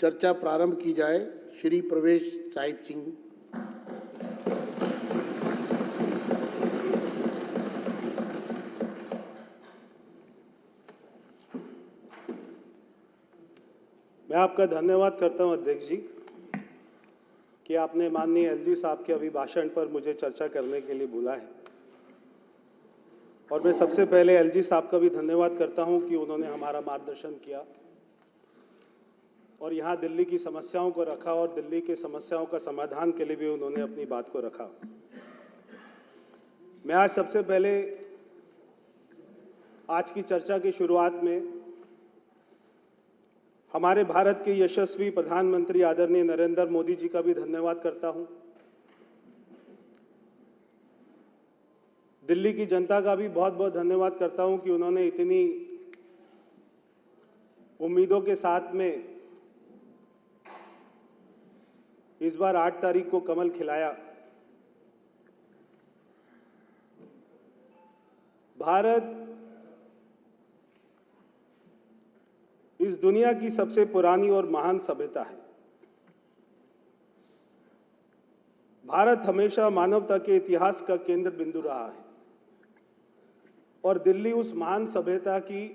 चर्चा प्रारंभ की जाए। श्री प्रवेश साहिब सिंह। मैं आपका धन्यवाद करता हूं अध्यक्ष जी कि आपने माननीय एलजी साहब के अभिभाषण पर मुझे चर्चा करने के लिए बुलाया है। और मैं सबसे पहले एलजी साहब का भी धन्यवाद करता हूं कि उन्होंने हमारा मार्गदर्शन किया और यहाँ दिल्ली की समस्याओं को रखा और दिल्ली के समस्याओं का समाधान के लिए भी उन्होंने अपनी बात को रखा। मैं आज सबसे पहले आज की चर्चा की शुरुआत में हमारे भारत के यशस्वी प्रधानमंत्री आदरणीय नरेंद्र मोदी जी का भी धन्यवाद करता हूं। दिल्ली की जनता का भी बहुत बहुत धन्यवाद करता हूं कि उन्होंने इतनी उम्मीदों के साथ में इस बार 8 तारीख को कमल खिलाया। भारत इस दुनिया की सबसे पुरानी और महान सभ्यता है। भारत हमेशा मानवता के इतिहास का केंद्र बिंदु रहा है और दिल्ली उस महान सभ्यता की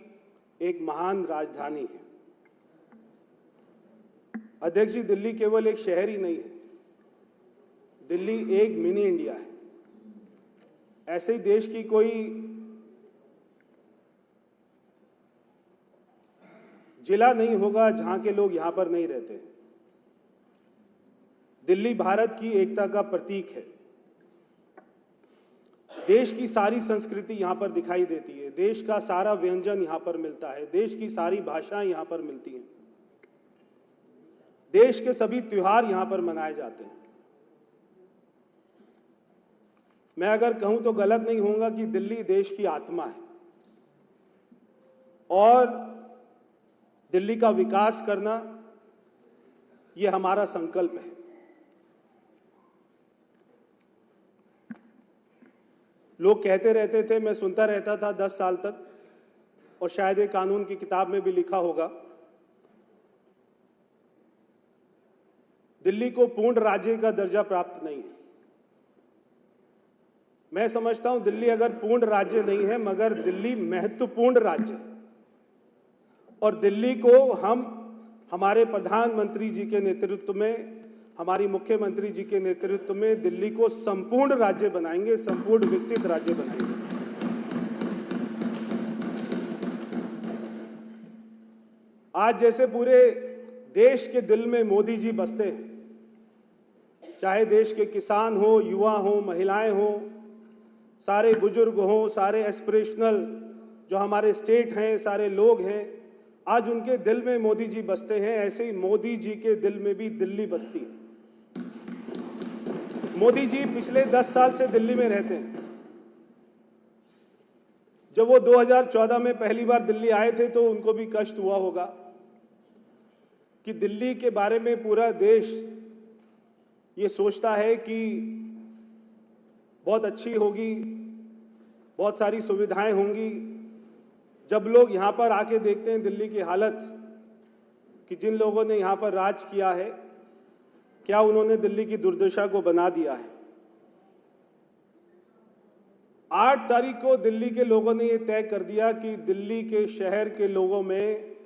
एक महान राजधानी है। अध्यक्ष जी, दिल्ली केवल एक शहर ही नहीं है, दिल्ली एक मिनी इंडिया है। ऐसे ही देश की कोई जिला नहीं होगा जहां के लोग यहां पर नहीं रहते हैं। दिल्ली भारत की एकता का प्रतीक है। देश की सारी संस्कृति यहां पर दिखाई देती है, देश का सारा व्यंजन यहां पर मिलता है, देश की सारी भाषाएं यहां पर मिलती हैं, देश के सभी त्योहार यहां पर मनाए जाते हैं। मैं अगर कहूं तो गलत नहीं होगा कि दिल्ली देश की आत्मा है और दिल्ली का विकास करना यह हमारा संकल्प है। लोग कहते रहते थे, मैं सुनता रहता था 10 साल तक, और शायद एक कानून की किताब में भी लिखा होगा, दिल्ली को पूर्ण राज्य का दर्जा प्राप्त नहीं है। मैं समझता हूं दिल्ली अगर पूर्ण राज्य नहीं है मगर दिल्ली महत्वपूर्ण राज्य है और दिल्ली को हम हमारे प्रधानमंत्री जी के नेतृत्व में, हमारी मुख्यमंत्री जी के नेतृत्व में दिल्ली को संपूर्ण राज्य बनाएंगे, संपूर्ण विकसित राज्य बनाएंगे। आज जैसे पूरे देश के दिल में मोदी जी बसते हैं, चाहे देश के किसान हो, युवा हो, महिलाएं हो, सारे बुजुर्ग हो, सारे एस्पिरेशनल जो हमारे स्टेट हैं, सारे लोग हैं, आज उनके दिल में मोदी जी बसते हैं। ऐसे ही मोदी जी के दिल में भी दिल्ली बसती है। मोदी जी पिछले 10 साल से दिल्ली में रहते हैं। जब वो 2014 में पहली बार दिल्ली आए थे तो उनको भी कष्ट हुआ होगा कि दिल्ली के बारे में पूरा देश ये सोचता है कि बहुत अच्छी होगी, बहुत सारी सुविधाएं होंगी। जब लोग यहां पर आके देखते हैं दिल्ली की हालत कि जिन लोगों ने यहां पर राज किया है, क्या उन्होंने दिल्ली की दुर्दशा को बना दिया है। 8 तारीख को दिल्ली के लोगों ने यह तय कर दिया कि दिल्ली के शहर के लोगों में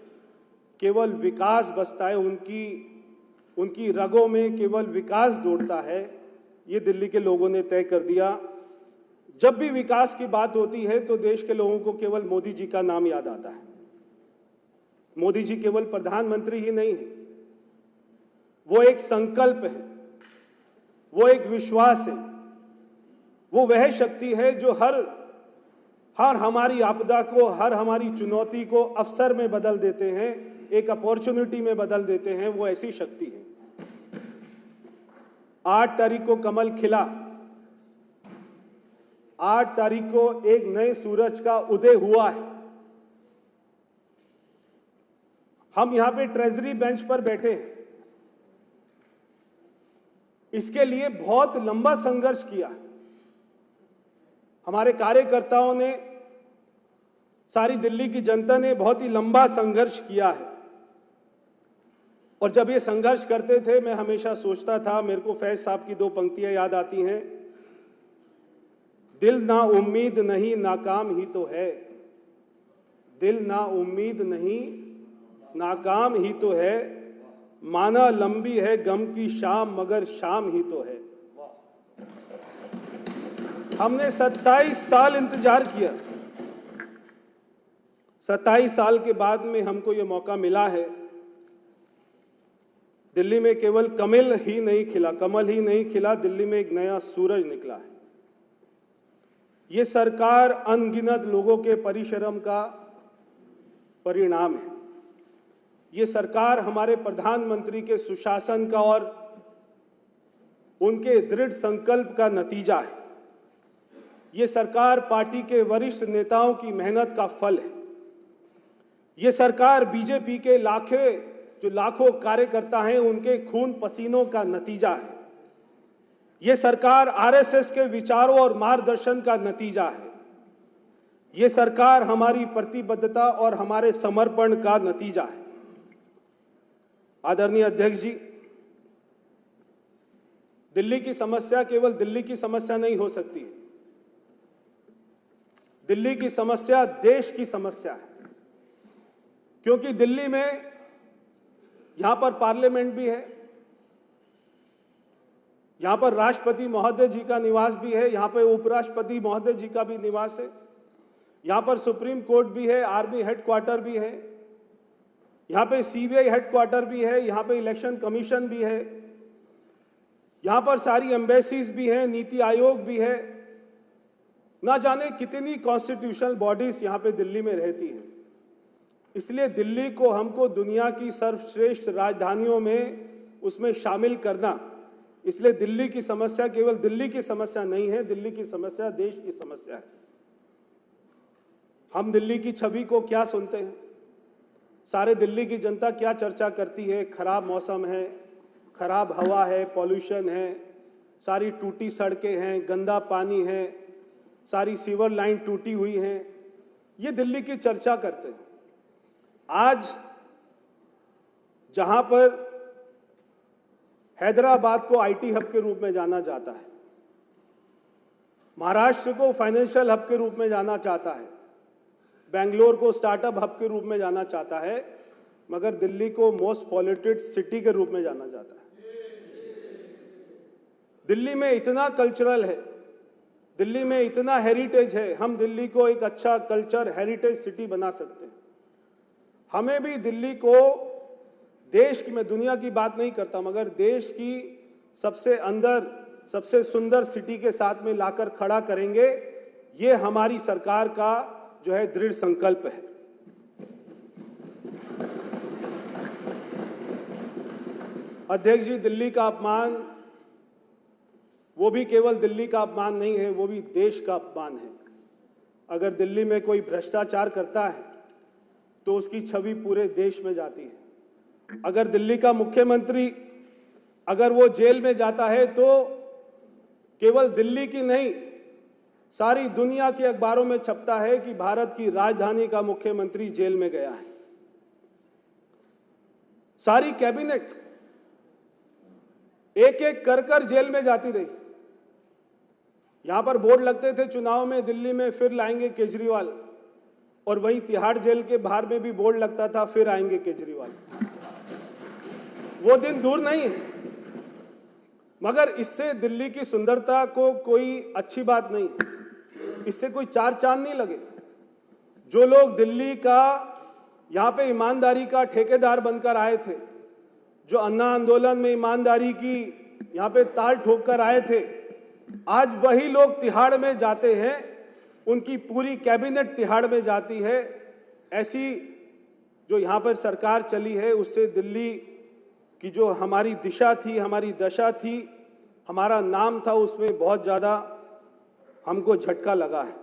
केवल विकास बसता है, उनकी रगों में केवल विकास दौड़ता है। ये दिल्ली के लोगों ने तय कर दिया। जब भी विकास की बात होती है तो देश के लोगों को केवल मोदी जी का नाम याद आता है। मोदी जी केवल प्रधानमंत्री ही नहीं है, वो एक संकल्प है, वो एक विश्वास है, वो वह शक्ति है जो हर हमारी आपदा को, हर हमारी चुनौती को अवसर में बदल देते हैं, एक अपॉर्चुनिटी में बदल देते हैं। वो ऐसी शक्ति है। 8 तारीख को कमल खिला, 8 तारीख को एक नए सूरज का उदय हुआ है। हम यहां पे ट्रेजरी बेंच पर बैठे हैं, इसके लिए बहुत लंबा संघर्ष किया है। हमारे कार्यकर्ताओं ने, सारी दिल्ली की जनता ने बहुत ही लंबा संघर्ष किया है। और जब ये संघर्ष करते थे, मैं हमेशा सोचता था, मेरे को फैज साहब की 2 पंक्तियां याद आती हैं, दिल ना उम्मीद नहीं नाकाम ही तो है, दिल ना उम्मीद नहीं नाकाम ही तो है, माना लंबी है गम की शाम मगर शाम ही तो है। हमने 27 साल इंतजार किया, 27 साल के बाद में हमको ये मौका मिला है। दिल्ली में केवल कमल ही नहीं खिला, दिल्ली में एक नया सूरज निकला है। ये सरकार अनगिनत लोगों के परिश्रम का परिणाम है। ये सरकार हमारे प्रधानमंत्री के सुशासन का और उनके दृढ़ संकल्प का नतीजा है। ये सरकार पार्टी के वरिष्ठ नेताओं की मेहनत का फल है। ये सरकार बीजेपी के लाखों कार्यकर्ता हैं, उनके खून पसीनों का नतीजा है। ये सरकार आरएसएस के विचारों और मार्गदर्शन का नतीजा है। ये सरकार हमारी प्रतिबद्धता और हमारे समर्पण का नतीजा है। आदरणीय अध्यक्ष जी, दिल्ली की समस्या केवल दिल्ली की समस्या नहीं हो सकती है। दिल्ली की समस्या देश की समस्या है, क्योंकि दिल्ली में यहां पर पार्लियामेंट भी है, यहां पर राष्ट्रपति महोदय जी का निवास भी है, यहां पर उपराष्ट्रपति महोदय जी का भी निवास है, यहां पर सुप्रीम कोर्ट भी है, आर्मी हेडक्वार्टर भी है, यहां पे सीबीआई हेडक्वार्टर भी है, यहां पे इलेक्शन कमीशन भी है, यहां पर सारी एम्बेसीज भी हैं, नीति आयोग भी है, ना जाने कितनी कॉन्स्टिट्यूशनल बॉडीज यहां पे दिल्ली में रहती हैं। इसलिए दिल्ली को हमको दुनिया की सर्वश्रेष्ठ राजधानियों में उसमें शामिल करना, इसलिए दिल्ली की समस्या केवल दिल्ली की समस्या नहीं है, दिल्ली की समस्या देश की समस्या है। हम दिल्ली की छवि को क्या सुनते हैं, सारे दिल्ली की जनता क्या चर्चा करती है? खराब मौसम है, खराब हवा है, पॉल्यूशन है, सारी टूटी सड़कें हैं, गंदा पानी है, सारी सीवर लाइन टूटी हुई है, ये दिल्ली की चर्चा करते हैं। आज जहां पर हैदराबाद को आईटी हब के रूप में जाना जाता है, महाराष्ट्र को फाइनेंशियल हब के रूप में जाना चाहता है, बेंगलोर को स्टार्टअप हब के रूप में जाना चाहता है, मगर दिल्ली को मोस्ट पॉल्यूटेड सिटी के रूप में जाना जाता है। दिल्ली में इतना कल्चरल है, दिल्ली में इतना हेरिटेज है, हम दिल्ली को एक अच्छा कल्चर हेरिटेज सिटी बना सकते हैं। हमें भी दिल्ली को देश की, मैं दुनिया की बात नहीं करता, मगर देश की सबसे अंदर सबसे सुंदर सिटी के साथ में लाकर खड़ा करेंगे। ये हमारी सरकार का जो है दृढ़ संकल्प है। अध्यक्ष जी, दिल्ली का अपमान वो भी केवल दिल्ली का अपमान नहीं है, वो भी देश का अपमान है। अगर दिल्ली में कोई भ्रष्टाचार करता है तो उसकी छवि पूरे देश में जाती है। अगर दिल्ली का मुख्यमंत्री अगर वो जेल में जाता है तो केवल दिल्ली की नहीं, सारी दुनिया के अखबारों में छपता है कि भारत की राजधानी का मुख्यमंत्री जेल में गया है। सारी कैबिनेट एक एक कर जेल में जाती रही। यहां पर बोर्ड लगते थे चुनाव में, दिल्ली में फिर लाएंगे केजरीवाल, और वहीं तिहाड़ जेल के बाहर में भी बोर्ड लगता था, फिर आएंगे केजरीवाल। वो दिन दूर नहीं है, मगर इससे दिल्ली की सुंदरता को कोई अच्छी बात नहीं, इससे कोई चार चांद नहीं लगे। जो लोग दिल्ली का यहां पे ईमानदारी का ठेकेदार बनकर आए थे, जो अन्ना आंदोलन में ईमानदारी की यहां पे ताल ठोक कर आए थे, आज वही लोग तिहाड़ में जाते हैं, उनकी पूरी कैबिनेट तिहाड़ में जाती है। ऐसी जो यहां पर सरकार चली है, उससे दिल्ली की जो हमारी दिशा थी, हमारी दशा थी, हमारा नाम था, उसमें बहुत ज्यादा हमको झटका लगा है।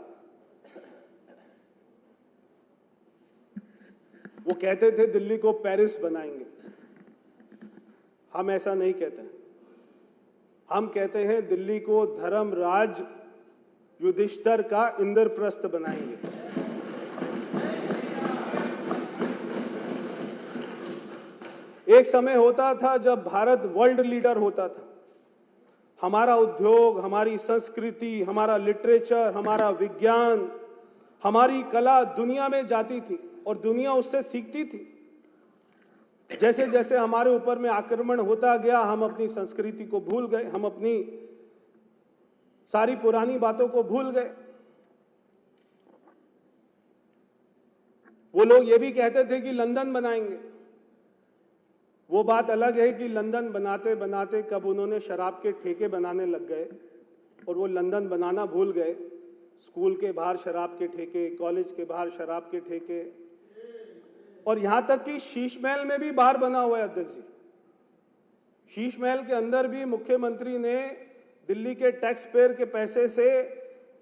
वो कहते थे दिल्ली को पेरिस बनाएंगे, हम ऐसा नहीं कहते हैं। हम कहते हैं दिल्ली को धर्मराज युधिष्ठिर का इंद्रप्रस्थ बनाएंगे। एक समय होता था जब भारत वर्ल्ड लीडर होता था। हमारा उद्योग, हमारी संस्कृति, हमारा लिटरेचर, हमारा विज्ञान, हमारी कला दुनिया में जाती थी और दुनिया उससे सीखती थी। जैसे जैसे हमारे ऊपर में आक्रमण होता गया, हम अपनी संस्कृति को भूल गए, हम अपनी सारी पुरानी बातों को भूल गए। वो लोग ये भी कहते थे कि लंदन बनाएंगे। वो बात अलग है कि लंदन बनाते बनाते कब उन्होंने शराब के ठेके बनाने लग गए और वो लंदन बनाना भूल गए। स्कूल के बाहर शराब के ठेके, कॉलेज के बाहर शराब के ठेके, और यहां तक कि शीश महल में भी बार बना हुआ है अध्यक्ष जी। शीश महल के अंदर भी मुख्यमंत्री ने दिल्ली के टैक्स पेयर के पैसे से,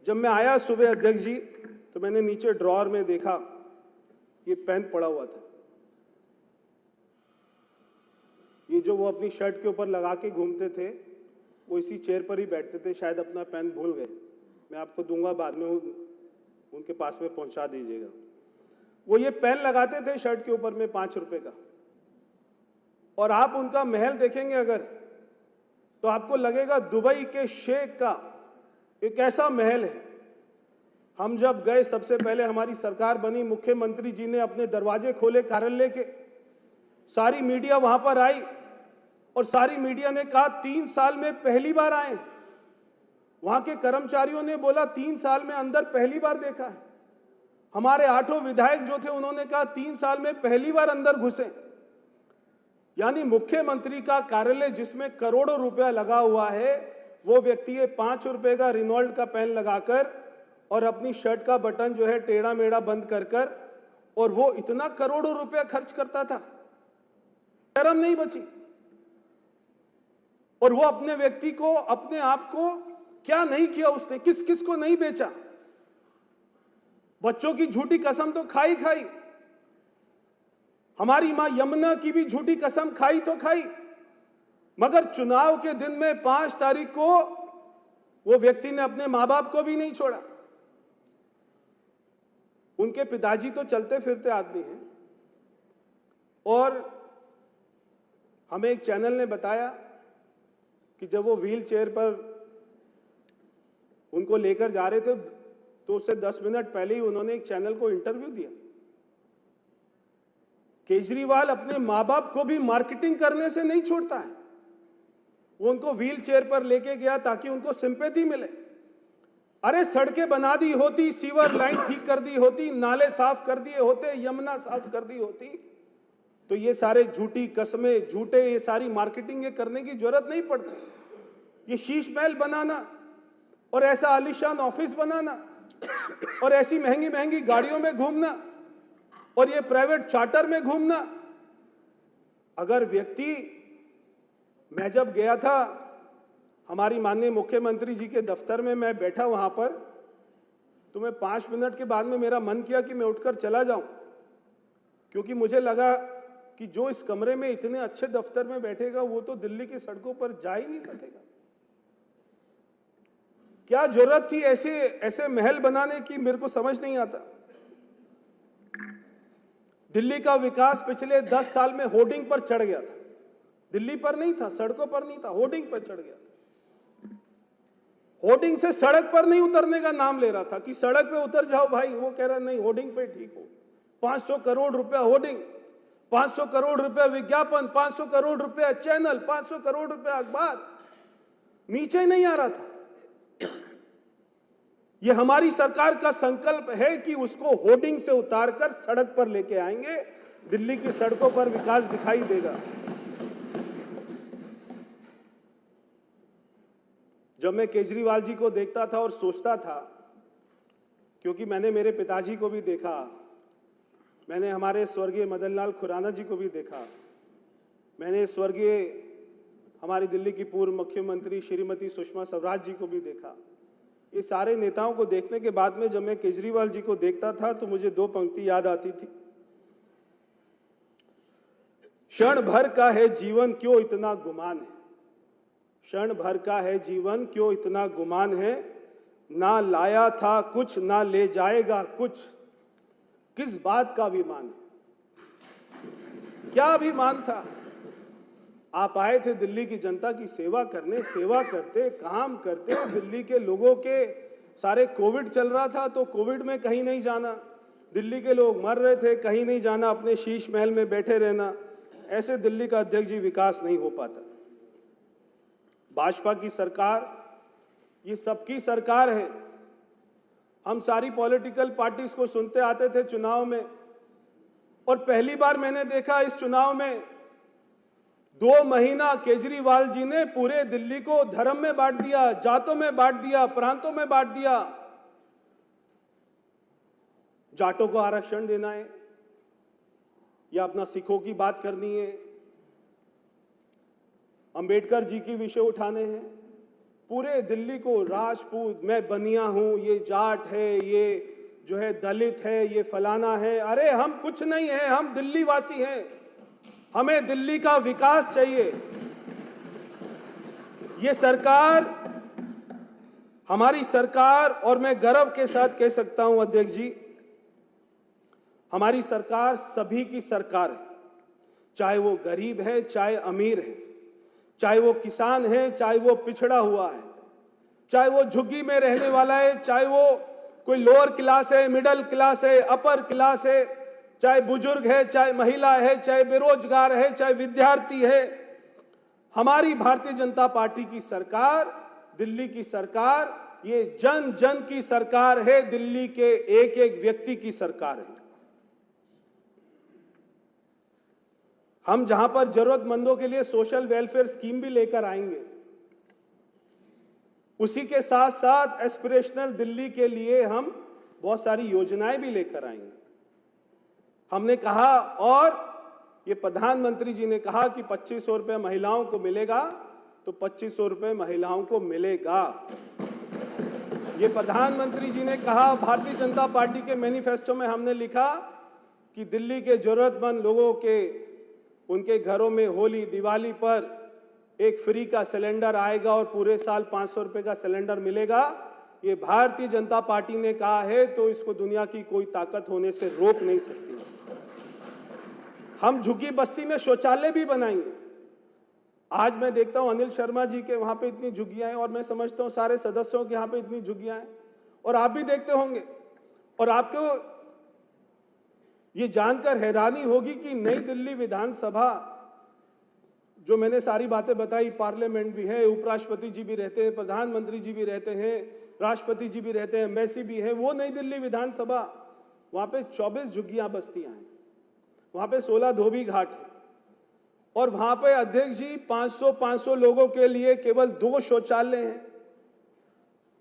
जब मैं आया सुबह अध्यक्ष जी तो मैंने नीचे ड्रॉअर में देखा ये पेन पड़ा हुआ था। ये जो वो अपनी शर्ट के ऊपर लगा के घूमते थे, वो इसी चेयर पर ही बैठते थे, शायद अपना पेन भूल गए। मैं आपको दूंगा, बाद में उनके पास में पहुंचा दीजिएगा। वो ये पेन लगाते थे शर्ट के ऊपर में 5 रुपए का, और आप उनका महल देखेंगे अगर, तो आपको लगेगा दुबई के शेख का एक ऐसा महल है। हम जब गए, सबसे पहले हमारी सरकार बनी, मुख्यमंत्री जी ने अपने दरवाजे खोले कार्यालय के, सारी मीडिया वहां पर आई और सारी मीडिया ने कहा 3 साल में पहली बार आए। वहां के कर्मचारियों ने बोला 3 साल में अंदर पहली बार देखा है। हमारे 8 विधायक जो थे उन्होंने कहा 3 साल में पहली बार अंदर घुसे। यानी मुख्यमंत्री का कार्यालय जिसमें करोड़ों रुपया लगा हुआ है, वो व्यक्ति ये 5 रुपए का रिनॉल्ड का पेन लगाकर और अपनी शर्ट का बटन जो है टेढ़ा मेढ़ा बंद कर और वो इतना करोड़ों रुपया खर्च करता था, शर्म नहीं बची। और वो अपने व्यक्ति को, अपने आप को क्या नहीं किया उसने, किस किस को नहीं बेचा। बच्चों की झूठी कसम तो खाई खाई, हमारी मां यमुना की भी झूठी कसम खाई तो खाई, मगर चुनाव के दिन में 5 तारीख को वो व्यक्ति ने अपने मां बाप को भी नहीं छोड़ा। उनके पिताजी तो चलते फिरते आदमी हैं, और हमें एक चैनल ने बताया कि जब वो व्हील चेयर पर उनको लेकर जा रहे थे तो उससे 10 मिनट पहले ही उन्होंने एक चैनल को इंटरव्यू दिया। केजरीवाल अपने मां बाप को भी मार्केटिंग करने से नहीं छोड़ता है। वो उनको व्हील चेयर पर लेके गया ताकि उनको सिंपैथी मिले। अरे सड़कें बना दी होती, सीवर लाइन ठीक कर दी होती, नाले साफ कर दिए होते, यमुना साफ कर दी होती, तो ये सारे झूठी कस्में, झूठे ये सारी मार्केटिंग ये करने की जरूरत नहीं पड़ती। ये शीश महल बनाना और ऐसा आलीशान ऑफिस बनाना और ऐसी महंगी महंगी गाड़ियों में घूमना और ये प्राइवेट चार्टर में घूमना, अगर व्यक्ति, मैं जब गया था हमारी माननीय मुख्यमंत्री जी के दफ्तर में, मैं बैठा वहां पर, तो मैं 5 मिनट के बाद में मेरा मन किया कि मैं उठकर चला जाऊं, क्योंकि मुझे लगा कि जो इस कमरे में इतने अच्छे दफ्तर में बैठेगा वो तो दिल्ली की सड़कों पर जा ही नहीं सकेगा। क्या जरूरत थी ऐसे ऐसे महल बनाने की, मेरे को समझ नहीं आता। दिल्ली का विकास पिछले 10 साल में होर्डिंग पर चढ़ गया था। दिल्ली पर नहीं था, सड़कों पर नहीं था, होर्डिंग पर चढ़ गया था। होर्डिंग से सड़क पर नहीं उतरने का नाम ले रहा था कि सड़क पे उतर जाओ भाई, वो कह रहा नहीं होर्डिंग पे ठीक हो। 500 करोड़ रुपया होर्डिंग, 500 करोड़ रुपया विज्ञापन, 500 करोड़ रुपया चैनल, 500 करोड़ रुपया अखबार, नीचे नहीं आ रहा था। ये हमारी सरकार का संकल्प है कि उसको होर्डिंग से उतारकर सड़क पर लेके आएंगे, दिल्ली की सड़कों पर विकास दिखाई देगा। जब मैं केजरीवाल जी को देखता था और सोचता था, क्योंकि मैंने मेरे पिताजी को भी देखा, मैंने हमारे स्वर्गीय मदन लाल खुराना जी को भी देखा, मैंने स्वर्गीय हमारी दिल्ली की पूर्व मुख्यमंत्री श्रीमती सुषमा स्वराज जी को भी देखा। ये सारे नेताओं को देखने के बाद में जब मैं केजरीवाल जी को देखता था तो मुझे 2 पंक्ति याद आती थी। क्षण भर का है जीवन क्यों इतना गुमान है, क्षण भर का है जीवन क्यों इतना गुमान है, ना लाया था कुछ ना ले जाएगा कुछ, किस बात का अभिमान है। क्या अभिमान था, आप आए थे दिल्ली की जनता की सेवा करने, सेवा करते, काम करते। दिल्ली के लोगों के सारे कोविड चल रहा था तो कोविड में कहीं नहीं जाना, दिल्ली के लोग मर रहे थे, कहीं नहीं जाना, अपने शीश महल में बैठे रहना। ऐसे दिल्ली का अध्यक्ष जी विकास नहीं हो पाता। भाजपा की सरकार ये सबकी सरकार है। हम सारी पॉलिटिकल पार्टीज को सुनते आते थे चुनाव में, और पहली बार मैंने देखा इस चुनाव में 2 महीना केजरीवाल जी ने पूरे दिल्ली को धर्म में बांट दिया, जातों में बांट दिया, प्रांतों में बांट दिया। जाटों को आरक्षण देना है या अपना सिखों की बात करनी है, अंबेडकर जी की विषय उठाने हैं। पूरे दिल्ली को राजपूत, मैं बनिया हूं, ये जाट है, ये जो है दलित है, ये फलाना है। अरे हम कुछ नहीं है, हम दिल्ली वासी हैं। हमें दिल्ली का विकास चाहिए। ये सरकार, हमारी सरकार, और मैं गर्व के साथ कह सकता हूं अध्यक्ष जी, हमारी सरकार सभी की सरकार है। चाहे वो गरीब है, चाहे अमीर है, चाहे वो किसान है, चाहे वो पिछड़ा हुआ है, चाहे वो झुग्गी में रहने वाला है, चाहे वो कोई लोअर क्लास है, मिडिल क्लास है, अपर क्लास है, चाहे बुजुर्ग है, चाहे महिला है, चाहे बेरोजगार है, चाहे विद्यार्थी है। हमारी भारतीय जनता पार्टी की सरकार, दिल्ली की सरकार, ये जन जन की सरकार है, दिल्ली के एक एक व्यक्ति की सरकार है। हम जहां पर जरूरतमंदों के लिए सोशल वेलफेयर स्कीम भी लेकर आएंगे, उसी के साथ साथ एस्पिरेशनल दिल्ली के लिए हम बहुत सारी योजनाएं भी लेकर आएंगे। हमने कहा, और ये प्रधानमंत्री जी ने कहा कि 2500 रुपए महिलाओं को मिलेगा, तो 2500 रुपए महिलाओं को मिलेगा। ये प्रधानमंत्री जी ने कहा। भारतीय जनता पार्टी के मैनिफेस्टो में हमने लिखा कि दिल्ली के जरूरतमंद लोगों के, उनके घरों में होली दिवाली पर एक फ्री का सिलेंडर आएगा और पूरे साल 500 रुपए का सिलेंडर मिलेगा। ये भारतीय जनता पार्टी ने कहा है, तो इसको दुनिया की कोई ताकत होने से रोक नहीं सकती। हम झुग्गी बस्ती में शौचालय भी बनाएंगे। आज मैं देखता हूं अनिल शर्मा जी के वहां पे इतनी झुग्गियां हैं, और मैं समझता हूं सारे सदस्यों के यहां पे इतनी झुग्गियां हैं, और आप भी देखते होंगे। और आपको ये जानकर हैरानी होगी कि नई दिल्ली विधानसभा, जो मैंने सारी बातें बताई, पार्लियामेंट भी है, उपराष्ट्रपति जी भी रहते हैं, प्रधानमंत्री जी भी रहते हैं, राष्ट्रपति जी भी रहते हैं, एम्बेसी भी है, वो नई दिल्ली विधानसभा, वहां पे 24 झुग्गियां बस्तियां हैं, वहां पे 16 धोबी घाट है, और वहां पे अध्यक्ष जी 500 लोगों के लिए केवल 2 शौचालय हैं।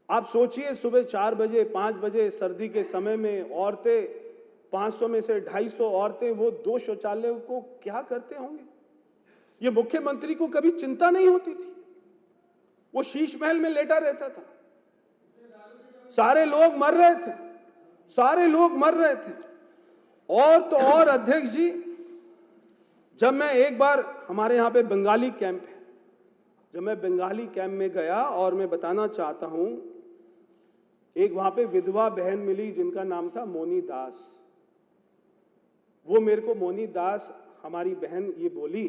आप सोचिए, सुबह 4 बजे 5 बजे सर्दी के समय में औरतें, 500 में से 250 औरतें वो 2 शौचालयों को क्या करते होंगे। ये मुख्यमंत्री को कभी चिंता नहीं होती थी, वो शीश महल में लेटा रहता था। सारे लोग मर रहे थे, सारे लोग मर रहे थे। और तो और अध्यक्ष जी, जब मैं एक बार, हमारे यहाँ पे बंगाली कैंप है, जब मैं बंगाली कैंप में गया, और मैं बताना चाहता हूं, एक वहां पे विधवा बहन मिली जिनका नाम था मोनी दास। वो मेरे को, मोनी दास हमारी बहन, ये बोली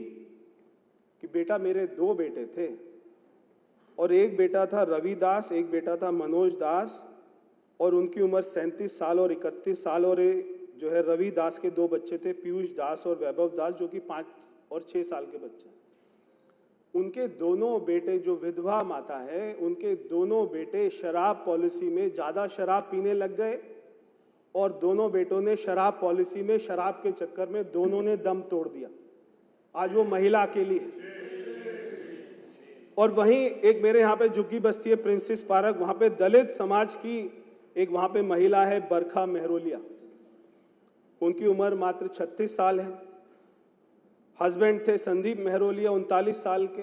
कि बेटा मेरे 2 बेटे थे, और एक बेटा था रवि दास, एक बेटा था मनोज दास, और उनकी उम्र 37 साल और 31 साल, और जो है रवि दास के 2 बच्चे थे, पीयूष दास और वैभव दास, जो कि 5 और 6 साल के बच्चे। उनके दोनों बेटे, जो विधवा माता है, उनके दोनों बेटे शराब पॉलिसी में ज्यादा शराब पीने लग गए, और दोनों बेटों ने शराब पॉलिसी में, शराब के चक्कर में दोनों ने दम तोड़ दिया। आज वो महिला अकेली है। और वहीं एक मेरे यहाँ पे झुग्गी बस्ती है, प्रिंसेस पार्क, वहां पे दलित समाज की एक वहां पे महिला है, बरखा मेहरोलिया। उनकी उम्र मात्र 36 साल है। हस्बैंड थे संदीप मेहरोलिया, 39 साल के,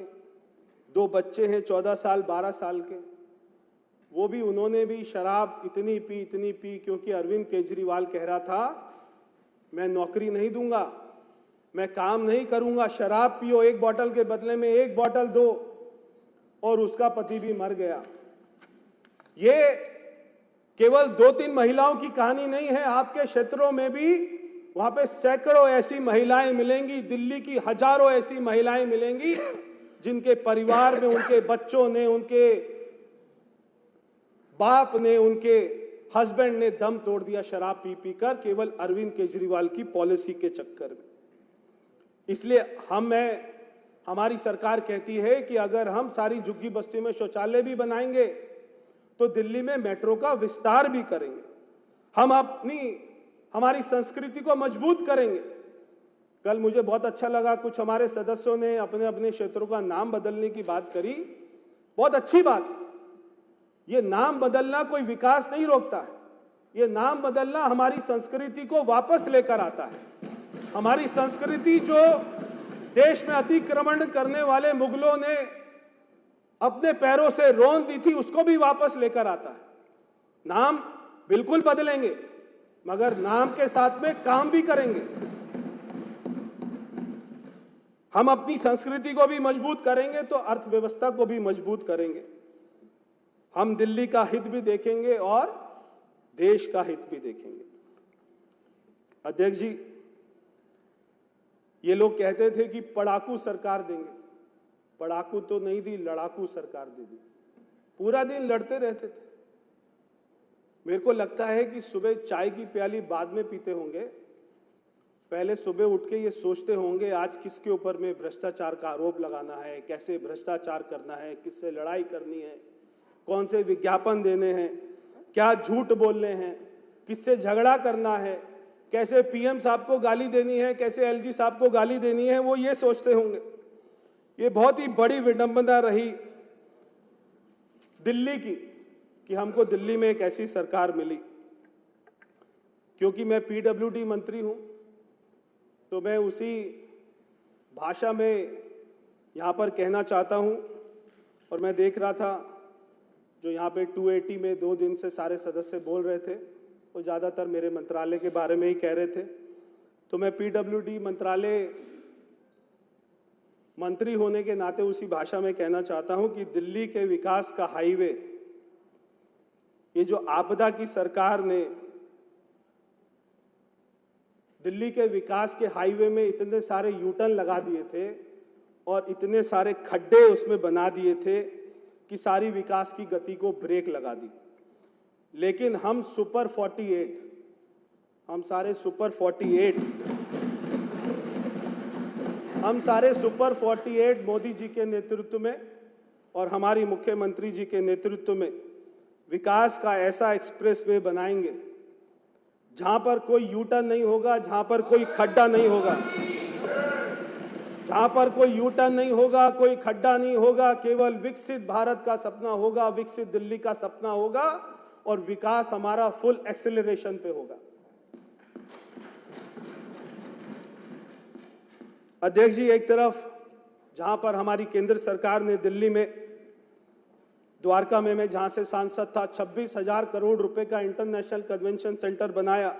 2 बच्चे हैं, 14 साल 12 साल के। वो भी, उन्होंने भी शराब इतनी पी, क्योंकि अरविंद केजरीवाल कह रहा था मैं नौकरी नहीं दूंगा, मैं काम नहीं करूंगा, शराब पियो, 1 बोतल के बदले में 1 बोतल दो, और उसका पति भी मर गया। ये केवल 2-3 महिलाओं की कहानी नहीं है, आपके क्षेत्रों में भी वहां पे सैकड़ों ऐसी महिलाएं मिलेंगी, दिल्ली की हजारों ऐसी महिलाएं मिलेंगी जिनके परिवार में उनके बच्चों ने, उनके बाप ने, उनके हस्बैंड ने दम तोड़ दिया शराब पी पी कर, केवल अरविंद केजरीवाल की पॉलिसी के चक्कर में। इसलिए हमारी सरकार कहती है कि अगर हम सारी झुग्गी बस्तियों में शौचालय भी बनाएंगे तो दिल्ली में मेट्रो का विस्तार भी करेंगे। हम हमारी संस्कृति को मजबूत करेंगे। कल मुझे बहुत अच्छा लगा, कुछ हमारे सदस्यों ने अपने अपने क्षेत्रों का नाम बदलने की बात करी। बहुत अच्छी बात है। ये नाम बदलना कोई विकास नहीं रोकता है। ये नाम बदलना हमारी संस्कृति को वापस लेकर आता है। हमारी संस्कृति जो देश में अतिक्रमण करने वाले मुगलों ने अपने पैरों से रौंद दी थी, उसको भी वापस लेकर आता है। नाम बिल्कुल बदलेंगे, मगर नाम के साथ में काम भी करेंगे। हम अपनी संस्कृति को भी मजबूत करेंगे तो अर्थव्यवस्था को भी मजबूत करेंगे। हम दिल्ली का हित भी देखेंगे और देश का हित भी देखेंगे। अध्यक्ष जी, ये लोग कहते थे कि पढ़ाकू सरकार देंगे। पढ़ाकू तो नहीं दी, लड़ाकू सरकार दे दी। पूरा दिन लड़ते रहते थे। मेरे को लगता है कि सुबह चाय की प्याली बाद में पीते होंगे, पहले सुबह उठ के ये सोचते होंगे आज किसके ऊपर में भ्रष्टाचार का आरोप लगाना है, कैसे भ्रष्टाचार करना है, किससे लड़ाई करनी है, कौन से विज्ञापन देने हैं, क्या झूठ बोलने हैं, किससे झगड़ा करना है, कैसे पीएम साहब को गाली देनी है, कैसे एलजी साहब को गाली देनी है, वो ये सोचते होंगे। ये बहुत ही बड़ी विडंबना रही दिल्ली की कि हमको दिल्ली में एक ऐसी सरकार मिली। क्योंकि मैं पीडब्ल्यूडी मंत्री हूं तो मैं उसी भाषा में यहां पर कहना चाहता हूं। और मैं देख रहा था जो यहां पे 280 में 2 दिन से सारे सदस्य बोल रहे थे वो ज़्यादातर मेरे मंत्रालय के बारे में ही कह रहे थे। तो मैं पीडब्ल्यूडी मंत्रालय मंत्री होने के नाते उसी भाषा में कहना चाहता हूं कि दिल्ली के विकास का हाईवे, ये जो आपदा की सरकार ने दिल्ली के विकास के हाईवे में इतने सारे यूटर्न लगा दिए थे और इतने सारे खड्डे उसमें बना दिए थे कि सारी विकास की गति को ब्रेक लगा दी। लेकिन हम सारे सुपर 48 मोदी जी के नेतृत्व में और हमारी मुख्यमंत्री जी के नेतृत्व में विकास का ऐसा एक्सप्रेसवे बनाएंगे जहां पर कोई यूटर्न नहीं होगा, जहां पर कोई खड्डा नहीं होगा, जहां पर कोई यूटर्न नहीं होगा, कोई खड्डा नहीं होगा। केवल विकसित भारत का सपना होगा, विकसित दिल्ली का सपना होगा और विकास हमारा फुल एक्सेलरेशन पे होगा। अध्यक्ष जी, एक तरफ जहां पर हमारी केंद्र सरकार ने दिल्ली में द्वारका में मैं जहां से सांसद था 26,000 करोड़ रुपए का इंटरनेशनल कन्वेंशन सेंटर बनाया,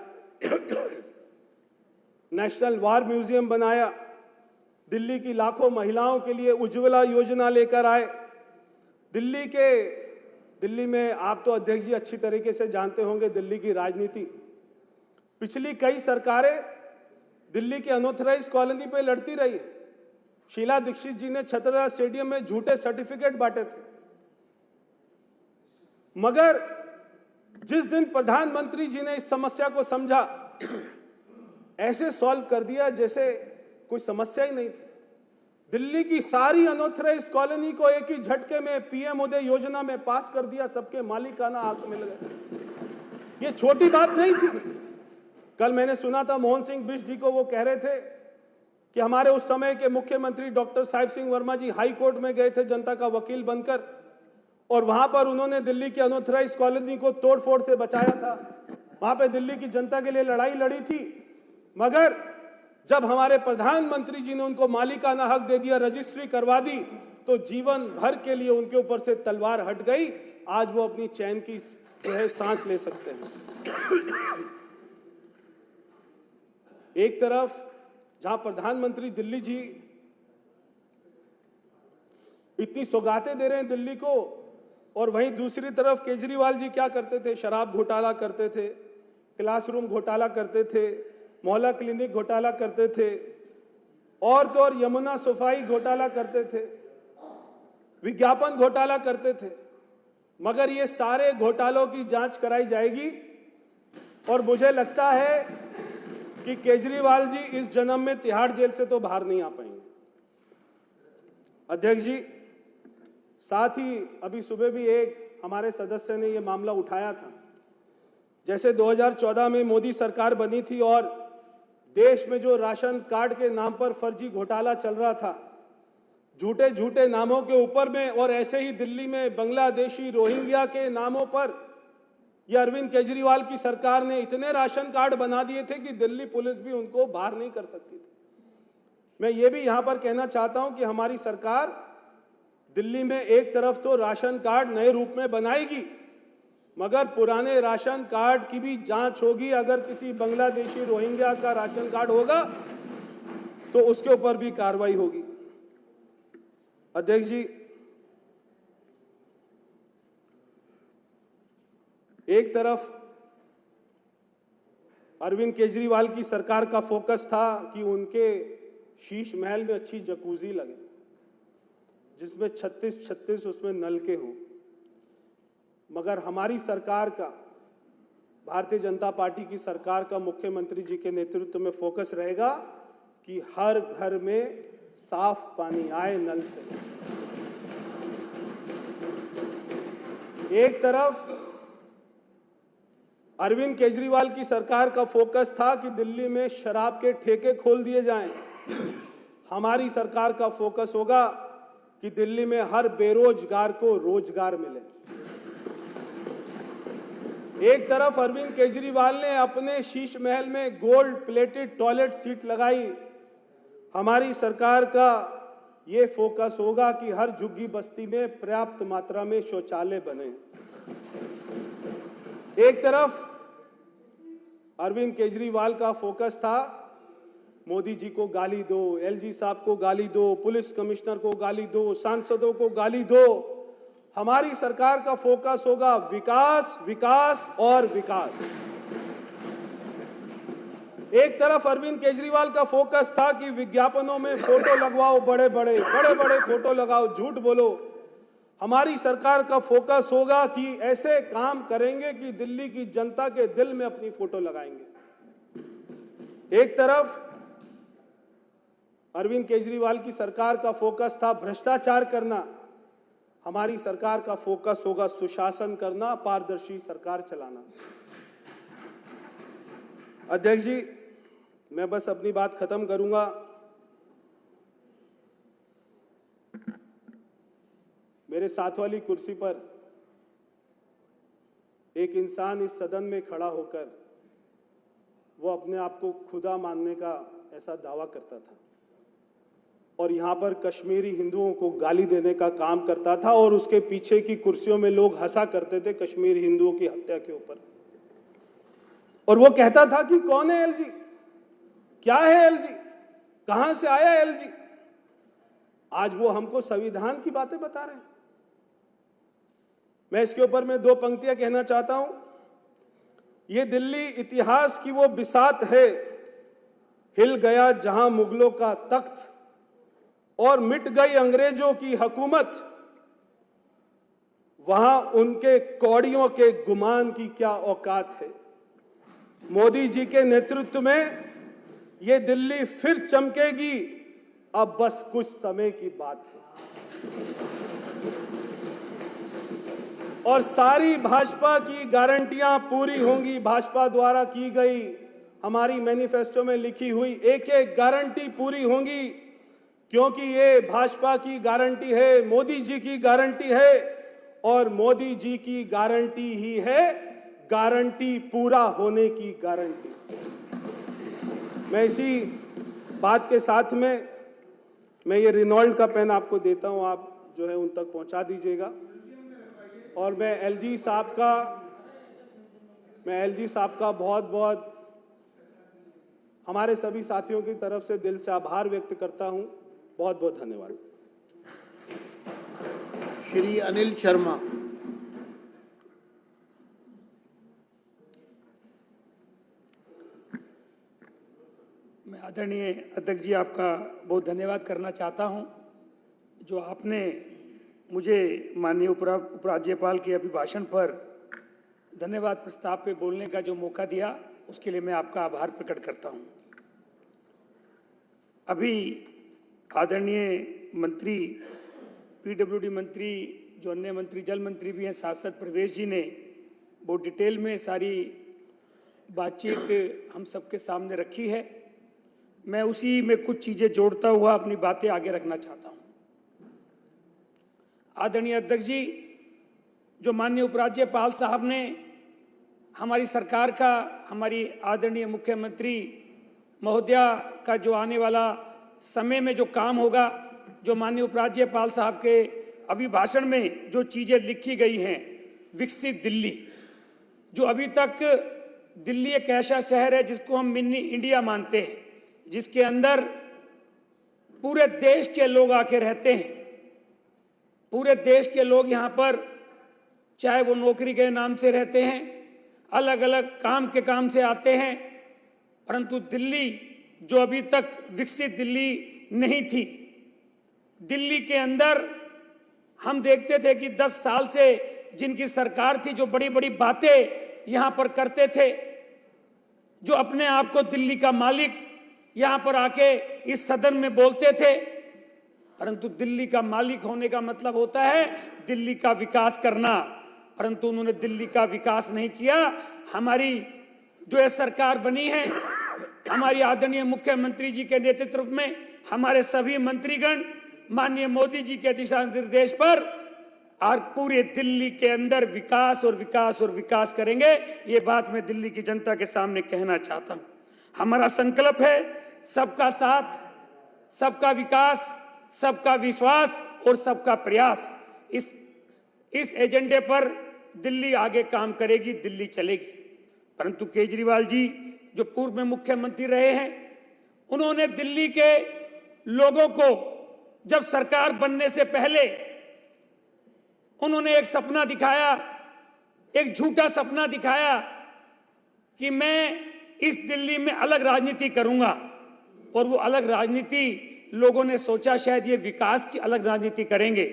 नेशनल वार म्यूजियम बनाया, दिल्ली की लाखों महिलाओं के लिए उज्ज्वला योजना लेकर आए। दिल्ली में आप तो अध्यक्ष जी अच्छी तरीके से जानते होंगे दिल्ली की राजनीति। पिछली कई सरकारें दिल्ली के अनऑथराइज्ड कॉलोनी पे लड़ती रही। शीला दीक्षित जी ने छतरपुर स्टेडियम में झूठे सर्टिफिकेट बांटे थे, मगर जिस दिन प्रधानमंत्री जी ने इस समस्या को समझा, ऐसे सॉल्व कर दिया जैसे कोई समस्या ही नहीं थी। दिल्ली की सारी अनऑथराइज्ड कॉलोनी को एक ही झटके में पीएम उदय योजना में पास कर दिया, सबके मालिकाना हक मिल गए। ये छोटी बात नहीं थी। कल मैंने सुना था मोहन सिंह बिष्ट जी को, वो कह रहे थे कि हमारे उस समय के मुख्यमंत्री डॉक्टर साहिब सिंह वर्मा जी हाई कोर्ट में गए थे जनता का वकील बनकर, और वहां पर उन्होंने दिल्ली की अनऑथराइज्ड कॉलोनी को तोड़फोड़ से बचाया था। वहां पे दिल्ली की जनता के लिए लड़ाई लड़ी थी, मगर जब हमारे प्रधानमंत्री जी ने उनको मालिकाना हक दे दिया, रजिस्ट्री करवा दी, तो जीवन भर के लिए उनके ऊपर से तलवार हट गई। आज वो अपनी चैन की जो है सांस ले सकते हैं। एक तरफ जहां प्रधानमंत्री दिल्ली जी इतनी सौगातें दे रहे हैं दिल्ली को, और वहीं दूसरी तरफ केजरीवाल जी क्या करते थे? शराब घोटाला करते थे, क्लासरूम घोटाला करते थे, मोहल्ला क्लिनिक घोटाला करते थे, और तो और यमुना सफाई घोटाला करते थे, विज्ञापन घोटाला करते थे। मगर ये सारे घोटालों की जांच कराई जाएगी और मुझे लगता है कि केजरीवाल जी इस जन्म में तिहाड़ जेल से तो बाहर नहीं आ पाएंगे। अध्यक्ष जी, साथ ही अभी सुबह भी एक हमारे सदस्य ने यह मामला उठाया था, जैसे 2014 में मोदी सरकार बनी थी और देश में जो राशन कार्ड के नाम पर फर्जी घोटाला चल रहा था, झूठे झूठे नामों के ऊपर में, और ऐसे ही दिल्ली में बांग्लादेशी रोहिंग्या के नामों पर यह अरविंद केजरीवाल की सरकार ने इतने राशन कार्ड बना दिए थे कि दिल्ली पुलिस भी उनको बाहर नहीं कर सकती थी। मैं ये भी यहां पर कहना चाहता हूं कि हमारी सरकार दिल्ली में एक तरफ तो राशन कार्ड नए रूप में बनाएगी, मगर पुराने राशन कार्ड की भी जांच होगी। अगर किसी बांग्लादेशी रोहिंग्या का राशन कार्ड होगा तो उसके ऊपर भी कार्रवाई होगी। अध्यक्ष जी, एक तरफ अरविंद केजरीवाल की सरकार का फोकस था कि उनके शीश महल में अच्छी जकूजी लगे, जिसमें 36 उसमें नल के हो। मगर हमारी सरकार का, भारतीय जनता पार्टी की सरकार का मुख्यमंत्री जी के नेतृत्व में फोकस रहेगा कि हर घर में साफ पानी आए नल से। एक तरफ अरविंद केजरीवाल की सरकार का फोकस था कि दिल्ली में शराब के ठेके खोल दिए जाएं। हमारी सरकार का फोकस होगा कि दिल्ली में हर बेरोजगार को रोजगार मिले। एक तरफ अरविंद केजरीवाल ने अपने शीश महल में गोल्ड प्लेटेड टॉयलेट सीट लगाई। हमारी सरकार का ये फोकस होगा कि हर झुग्गी बस्ती में पर्याप्त मात्रा में शौचालय बने। एक तरफ अरविंद केजरीवाल का फोकस था मोदी जी को गाली दो, एलजी साहब को गाली दो, पुलिस कमिश्नर को गाली दो, सांसदों को गाली दो। हमारी सरकार का फोकस होगा विकास, विकास और विकास। एक तरफ अरविंद केजरीवाल का फोकस था कि विज्ञापनों में फोटो लगवाओ, बड़े बड़े फोटो लगाओ, झूठ बोलो। हमारी सरकार का फोकस होगा कि ऐसे काम करेंगे कि दिल्ली की जनता के दिल में अपनी फोटो लगाएंगे। एक तरफ अरविंद केजरीवाल की सरकार का फोकस था भ्रष्टाचार करना। हमारी सरकार का फोकस होगा सुशासन करना, पारदर्शी सरकार चलाना। अध्यक्ष जी, मैं बस अपनी बात खत्म करूंगा। मेरे साथ वाली कुर्सी पर एक इंसान इस सदन में खड़ा होकर वो अपने आप को खुदा मानने का ऐसा दावा करता था और यहां पर कश्मीरी हिंदुओं को गाली देने का काम करता था, और उसके पीछे की कुर्सियों में लोग हंसा करते थे कश्मीरी हिंदुओं की हत्या के ऊपर। और वो कहता था कि कौन है एलजी, क्या है एलजी, कहां से आया एलजी। आज वो हमको संविधान की बातें बता रहे हैं। मैं इसके ऊपर में दो पंक्तियां कहना चाहता हूं। ये दिल्ली इतिहास की वो बिसात है, हिल गया जहां मुगलों का तख्त और मिट गई अंग्रेजों की हुकूमत, वहां उनके कौड़ियों के गुमान की क्या औकात है। मोदी जी के नेतृत्व में ये दिल्ली फिर चमकेगी, अब बस कुछ समय की बात है। और सारी भाजपा की गारंटियां पूरी होंगी। भाजपा द्वारा की गई, हमारी मैनिफेस्टो में लिखी हुई एक एक गारंटी पूरी होंगी, क्योंकि ये भाजपा की गारंटी है, मोदी जी की गारंटी है, और मोदी जी की गारंटी ही है गारंटी पूरा होने की गारंटी। मैं इसी बात के साथ में मैं ये रिनॉल्ड का पेन आपको देता हूं, आप जो है उन तक पहुंचा दीजिएगा। और मैं एलजी साहब का बहुत बहुत हमारे सभी साथियों की तरफ से दिल से आभार व्यक्त करता हूं। बहुत बहुत धन्यवाद। श्री अनिल शर्मा। आदरणीय अध्यक्ष जी, आपका बहुत धन्यवाद करना चाहता हूं, जो आपने मुझे माननीय उपराज्यपाल के अभिभाषण पर धन्यवाद प्रस्ताव पे बोलने का जो मौका दिया, उसके लिए मैं आपका आभार प्रकट करता हूं। अभी आदरणीय मंत्री, पीडब्ल्यूडी मंत्री, जो अन्य मंत्री, जल मंत्री भी हैं, सांसद प्रवेश जी ने बहुत डिटेल में सारी बातचीत हम सबके सामने रखी है। मैं उसी में कुछ चीजें जोड़ता हुआ अपनी बातें आगे रखना चाहता हूं। आदरणीय अध्यक्ष जी, जो माननीय उपराज्यपाल साहब ने हमारी सरकार का, हमारी आदरणीय मुख्यमंत्री महोदया का जो आने वाला समय में जो काम होगा, जो माननीय उपराज्यपाल साहब के अभिभाषण में जो चीजें लिखी गई हैं, विकसित दिल्ली, जो अभी तक दिल्ली एक ऐसा शहर है जिसको हम मिनी इंडिया मानते हैं, जिसके अंदर पूरे देश के लोग आके रहते हैं। पूरे देश के लोग यहाँ पर, चाहे वो नौकरी के नाम से रहते हैं, अलग अलग काम के काम से आते हैं, परंतु दिल्ली जो अभी तक विकसित दिल्ली नहीं थी, दिल्ली के अंदर हम देखते थे कि 10 साल से जिनकी सरकार थी, जो बड़ी बड़ी बातें यहाँ पर करते थे, जो अपने आप को दिल्ली का मालिक यहाँ पर आके इस सदन में बोलते थे, परंतु दिल्ली का मालिक होने का मतलब होता है दिल्ली का विकास करना, परंतु उन्होंने दिल्ली का विकास नहीं किया। हमारी जो ये सरकार बनी है, हमारी आदरणीय मुख्यमंत्री जी के नेतृत्व में हमारे सभी मंत्रीगण माननीय मोदी जी के दिशा निर्देश पर और पूरे दिल्ली के अंदर विकास और विकास और विकास करेंगे। ये बात मैं दिल्ली की जनता के सामने कहना चाहता हूं। हमारा संकल्प है सबका साथ, सबका विकास, सबका विश्वास और सबका प्रयास। इस एजेंडे पर दिल्ली आगे काम करेगी, दिल्ली चलेगी। परंतु केजरीवाल जी जो पूर्व में मुख्यमंत्री रहे हैं, उन्होंने दिल्ली के लोगों को जब सरकार बनने से पहले उन्होंने एक सपना दिखाया, एक झूठा सपना दिखाया कि मैं इस दिल्ली में अलग राजनीति करूंगा, और वो अलग राजनीति लोगों ने सोचा शायद ये विकास की अलग राजनीति करेंगे,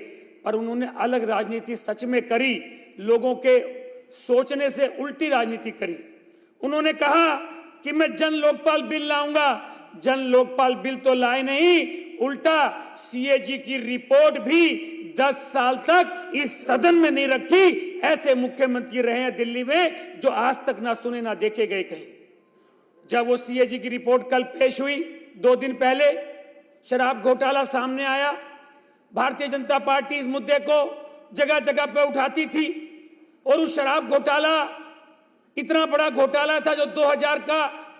पर उन्होंने अलग राजनीति सच में करी, लोगों के सोचने से उल्टी राजनीति करी। उन्होंने कहा कि मैं जन लोकपाल बिल लाऊंगा। जन लोकपाल बिल तो लाए नहीं, उल्टा सीएजी की रिपोर्ट भी 10 साल तक इस सदन में नहीं रखी। ऐसे मुख्यमंत्री रहे हैं दिल्ली में जो आज तक ना सुने ना देखे गए कहीं। जब वो सीएजी की रिपोर्ट कल पेश हुई, 2 दिन पहले शराब घोटाला सामने आया, भारतीय जनता पार्टी इस मुद्दे को जगह जगह पे उठाती थी, और उस शराब घोटाला इतना बड़ा घोटाला था जो 2000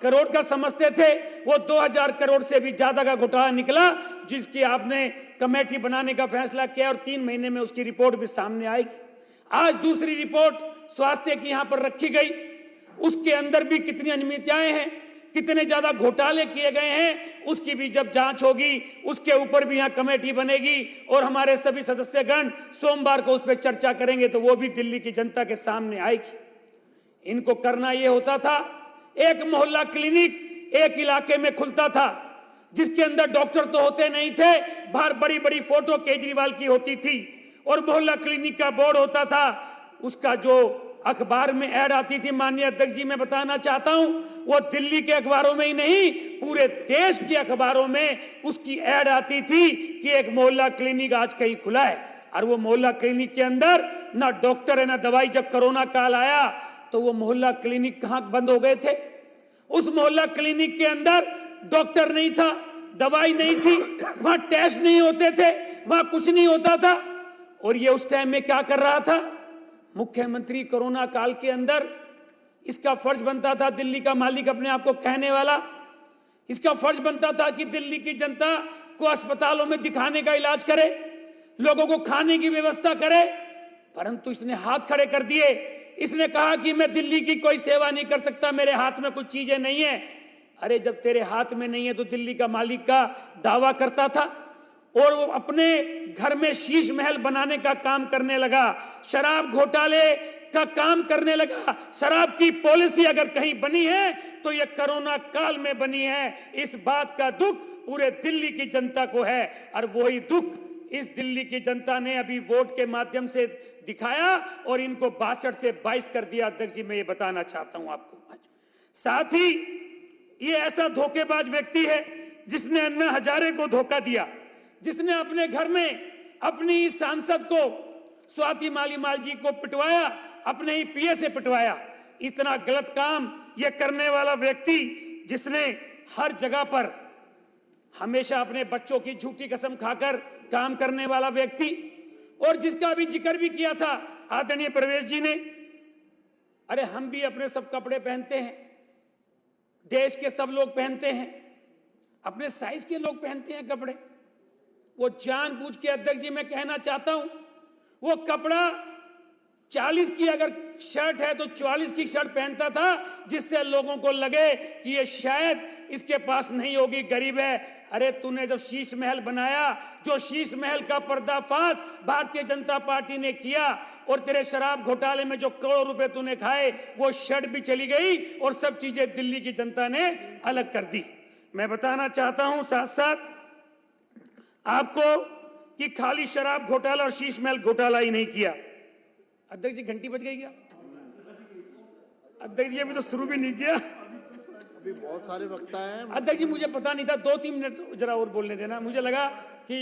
करोड़ का समझते थे, वो 2000 करोड़ से भी ज्यादा का घोटाला निकला, जिसकी आपने कमेटी बनाने का फैसला किया और 3 महीने में उसकी रिपोर्ट भी सामने आएगी। आज दूसरी रिपोर्ट स्वास्थ्य की यहां पर रखी गई, उसके अंदर भी कितनी अनियमितताएं हैं, कितने ज्यादा घोटाले किए गए हैं, उसकी भी जब जांच होगी, उसके ऊपर भी यहां कमेटी बनेगी और हमारे सभी सदस्यगण सोमवार को उस पर चर्चा करेंगे, तो वो भी दिल्ली की जनता के सामने आएगी। इनको करना ये होता था, एक मोहल्ला क्लिनिक एक इलाके में खुलता था, जिसके अंदर डॉक्टर तो होते नहीं थे, बाहर बड़ी बड़ी फोटो केजरीवाल की होती थी, और मोहल्ला क्लिनिक का बोर्ड होता था। उसका जो अखबार में ऐड आती थी, माननीय अध्यक्ष जी मैं बताना चाहता हूं, वो दिल्ली के अखबारों में ही नहीं, पूरे देश के अखबारों में उसकी ऐड आती थी कि एक मोहल्ला क्लिनिक आज कहीं खुला है। और वो मोहल्ला क्लिनिक के अंदर ना डॉक्टर है ना दवाई। जब कोरोना काल आया तो वो मोहल्ला क्लिनिक कहां बंद हो गए थे? उस मोहल्ला क्लिनिक के अंदर डॉक्टर नहीं था, दवाई नहीं थी, वहां टेस्ट नहीं होते थे, वहां कुछ नहीं होता था। और ये उस टाइम में क्या कर रहा था? मुख्यमंत्री कोरोना काल के अंदर इसका फर्ज बनता था, दिल्ली का मालिक अपने आप को कहने वाला, इसका फर्ज बनता था कि दिल्ली की जनता को अस्पतालों में दिखाने का इलाज करे, लोगों को खाने की व्यवस्था करे, परंतु इसने हाथ खड़े कर दिए। इसने कहा कि मैं दिल्ली की कोई सेवा नहीं कर सकता, मेरे हाथ में कुछ चीजें नहीं है। अरे जब तेरे हाथ में नहीं है तो दिल्ली का मालिक का दावा करता था, और वो अपने घर में शीश महल बनाने का काम करने लगा। शराब घोटाले का काम करने लगा। शराब की पॉलिसी अगर कहीं बनी है तो यह कोरोना काल में बनी है। इस बात का दुख पूरे दिल्ली की जनता को है और वही दुख इस दिल्ली की जनता ने अभी वोट के माध्यम से दिखाया और इनको 62 से 22 कर दिया। अध्यक्ष जी, मैं ये बताना चाहता हूं आपको। साथ ही ये ऐसा धोखेबाज व्यक्ति है जिसने अन्ना हजारे को धोखा दिया, जिसने अपने घर में अपनी सांसद को स्वाति मालीवाल जी को पिटवाया, अपने ही पीए से पिटवाया। इतना गलत काम ये करने वाला व्यक्ति, जिसने हर जगह पर हमेशा अपने बच्चों की झूठी कसम खाकर काम करने वाला व्यक्ति, और जिसका अभी जिक्र भी किया था आदरणीय प्रवेश जी ने। अरे हम भी अपने सब कपड़े पहनते हैं, देश के सब लोग पहनते हैं, अपने साइज के लोग पहनते हैं कपड़े। वो जानबूझ के, अध्यक्ष जी मैं कहना चाहता हूं, वो कपड़ा 40 की अगर शर्ट है तो 44 की शर्ट पहनता था, जिससे लोगों को लगे कि ये शायद इसके पास नहीं होगी, गरीब है। अरे तूने जब शीश महल बनाया, जो शीश महल का पर्दाफाश भारतीय जनता पार्टी ने किया, और तेरे शराब घोटाले में जो करोड़ों रुपए तूने खाए, वो शर्ट भी चली गई और सब चीजें दिल्ली की जनता ने अलग कर दी। मैं बताना चाहता हूं साथ साथ आपको कि खाली शराब घोटाला और शीश महल घोटाला ही नहीं किया। अध्यक्ष जी घंटी बज गई क्या? अध्यक्ष जी अभी तो शुरू भी नहीं किया। अभी बहुत सारे वक्ता हैं। अध्यक्ष जी मुझे पता नहीं था, 2-3 मिनट जरा और बोलने देना। मुझे लगा कि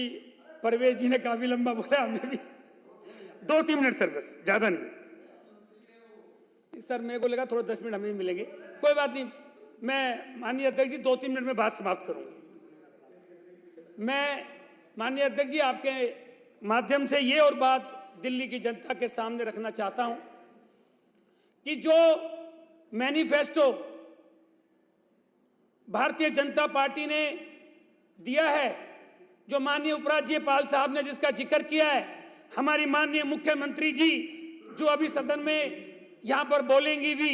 परवेश जी ने काफी लंबा बोला, हमने भी 2-3 मिनट सर, बस ज्यादा नहीं सर। मेरे को लगा थोड़ा 10 मिनट हमें भी मिलेंगे, कोई बात नहीं। मैं माननीय अध्यक्ष जी 2-3 मिनट में बात समाप्त करूंगा। मैं माननीय अध्यक्ष जी आपके माध्यम से ये और बात दिल्ली की जनता के सामने रखना चाहता हूं कि जो मैनिफेस्टो भारतीय जनता पार्टी ने दिया है, जो माननीय उपराज्यपाल साहब ने जिसका जिक्र किया है, हमारी माननीय मुख्यमंत्री जी जो अभी सदन में यहां पर बोलेंगी भी,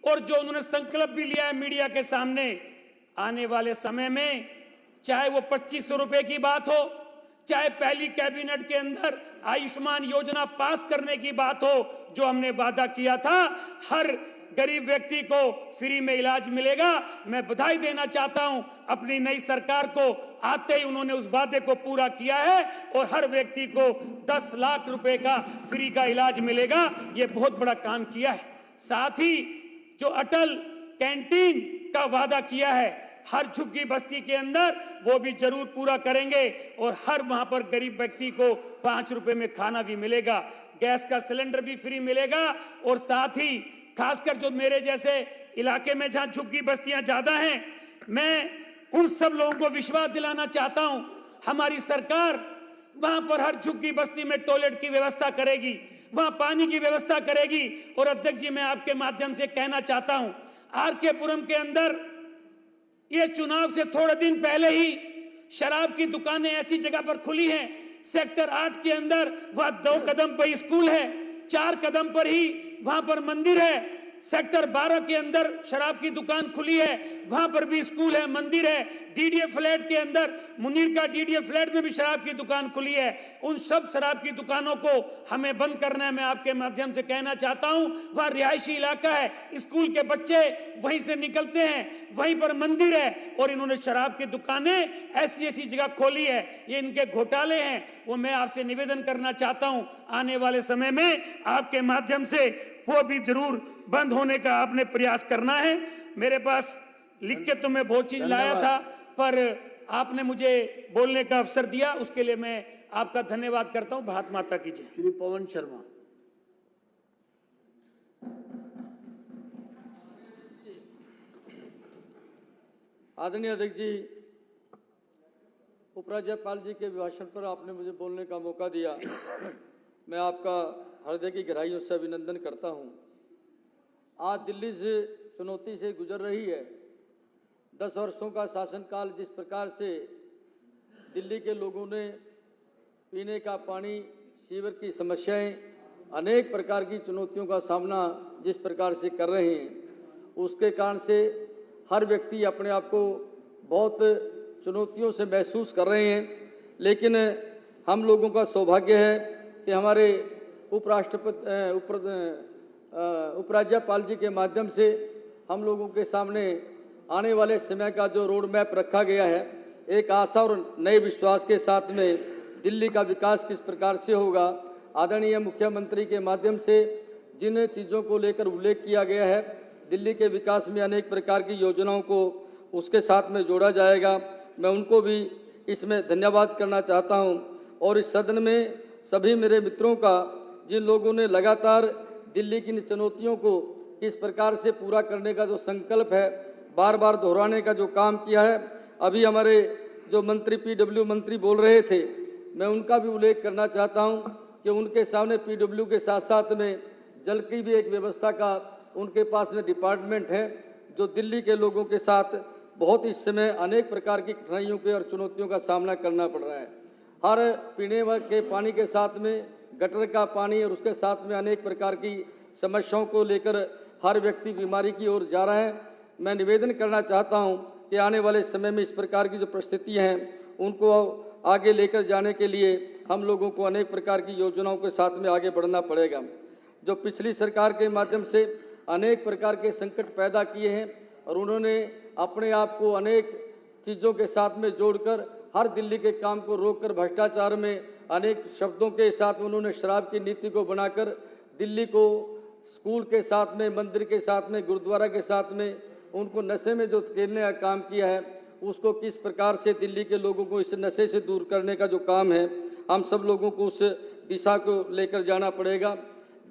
और जो उन्होंने संकल्प भी लिया है मीडिया के सामने, आने वाले समय में चाहे वो 2500 रुपए की बात हो, चाहे पहली कैबिनेट के अंदर आयुष्मान योजना पास करने की बात हो, जो हमने वादा किया था, हर गरीब व्यक्ति को फ्री में इलाज मिलेगा। मैं बधाई देना चाहता हूं अपनी नई सरकार को, आते ही उन्होंने उस वादे को पूरा किया है और हर व्यक्ति को 10 लाख रुपए का फ्री का इलाज मिलेगा। यह बहुत बड़ा काम किया है। साथ ही जो अटल कैंटीन का वादा किया है हर झुग्गी बस्ती के अंदर, वो भी जरूर पूरा करेंगे और हर वहां पर गरीब व्यक्ति को 5 रुपए में खाना भी मिलेगा, गैस का सिलेंडर भी फ्री मिलेगा। और साथ ही खासकर जो मेरे जैसे इलाके में जहां झुग्गी बस्तियां ज्यादा हैं, मैं उन सब लोगों को विश्वास दिलाना चाहता हूं, हमारी सरकार वहां पर हर झुग्गी बस्ती में टॉयलेट की व्यवस्था करेगी, वहां पानी की व्यवस्था करेगी। और अध्यक्ष जी मैं आपके माध्यम से कहना चाहता हूं, आरके पुरम के अंदर ये चुनाव से थोड़े दिन पहले ही शराब की दुकानें ऐसी जगह पर खुली हैं, सेक्टर 8 के अंदर, वहां 2 कदम पर स्कूल है, 4 कदम पर ही वहां पर मंदिर है। सेक्टर 12 के अंदर शराब की दुकान खुली है, वहां पर भी स्कूल है, मंदिर है। डीडीए फ्लैट के अंदर, मुनीर का डीडीए फ्लैट में भी शराब की दुकान खुली है। उन सब शराब की दुकानों को हमें बंद करना है। मैं आपके माध्यम से कहना चाहता हूं, वहां रिहायशी इलाका है, स्कूल के बच्चे वहीं से निकलते हैं, वहीं पर मंदिर है, और इन्होंने शराब की दुकानें ऐसी ऐसी जगह खोली है। ये इनके घोटाले हैं। वो मैं आपसे निवेदन करना चाहता हूं, आने वाले समय में आपके माध्यम से वो भी जरूर बंद होने का आपने प्रयास करना है। मेरे पास लिख के तो मैं बहुत चीज लाया था, पर आपने मुझे बोलने का अवसर दिया, उसके लिए मैं आपका धन्यवाद करता हूं। भारत माता की जय। श्री पवन शर्मा। आदरणीय अध्यक्ष जी, उपराज्यपाल जी के भाषण पर आपने मुझे बोलने का मौका दिया, मैं आपका हृदय की गहराइयों से अभिनंदन करता हूं। आज दिल्ली से चुनौती से गुजर रही है। 10 वर्षों का शासनकाल, जिस प्रकार से दिल्ली के लोगों ने पीने का पानी, सीवर की समस्याएं, अनेक प्रकार की चुनौतियों का सामना जिस प्रकार से कर रहे हैं, उसके कारण से हर व्यक्ति अपने आप को बहुत चुनौतियों से महसूस कर रहे हैं। लेकिन हम लोगों का सौभाग्य है कि हमारे उपराज्यपाल जी के माध्यम से हम लोगों के सामने आने वाले समय का जो रोड मैप रखा गया है, एक आशा और नए विश्वास के साथ में दिल्ली का विकास किस प्रकार से होगा, आदरणीय मुख्यमंत्री के माध्यम से जिन चीज़ों को लेकर उल्लेख किया गया है, दिल्ली के विकास में अनेक प्रकार की योजनाओं को उसके साथ में जोड़ा जाएगा। मैं उनको भी इसमें धन्यवाद करना चाहता हूं। और इस सदन में सभी मेरे मित्रों का, जिन लोगों ने लगातार दिल्ली की इन चुनौतियों को किस प्रकार से पूरा करने का जो संकल्प है, बार बार दोहराने का जो काम किया है। अभी हमारे जो मंत्री पीडब्ल्यू मंत्री बोल रहे थे, मैं उनका भी उल्लेख करना चाहता हूं कि उनके सामने पीडब्ल्यू के साथ साथ में जल की भी एक व्यवस्था का उनके पास में डिपार्टमेंट है, जो दिल्ली के लोगों के साथ बहुत इस समय अनेक प्रकार की कठिनाइयों के और चुनौतियों का सामना करना पड़ रहा है। हर पीने के पानी के साथ में गटर का पानी और उसके साथ में अनेक प्रकार की समस्याओं को लेकर हर व्यक्ति बीमारी की ओर जा रहा है। मैं निवेदन करना चाहता हूं कि आने वाले समय में इस प्रकार की जो परिस्थितियां हैं, उनको आगे लेकर जाने के लिए हम लोगों को अनेक प्रकार की योजनाओं के साथ में आगे बढ़ना पड़ेगा। जो पिछली सरकार के माध्यम से अनेक प्रकार के संकट पैदा किए हैं और उन्होंने अपने आप को अनेक चीज़ों के साथ में जोड़कर हर दिल्ली के काम को रोककर भ्रष्टाचार में अनेक शब्दों के साथ उन्होंने शराब की नीति को बनाकर दिल्ली को स्कूल के साथ में, मंदिर के साथ में, गुरुद्वारा के साथ में उनको नशे में जो खेलने का काम किया है, उसको किस प्रकार से दिल्ली के लोगों को इस नशे से दूर करने का जो काम है, हम सब लोगों को उस दिशा को लेकर जाना पड़ेगा।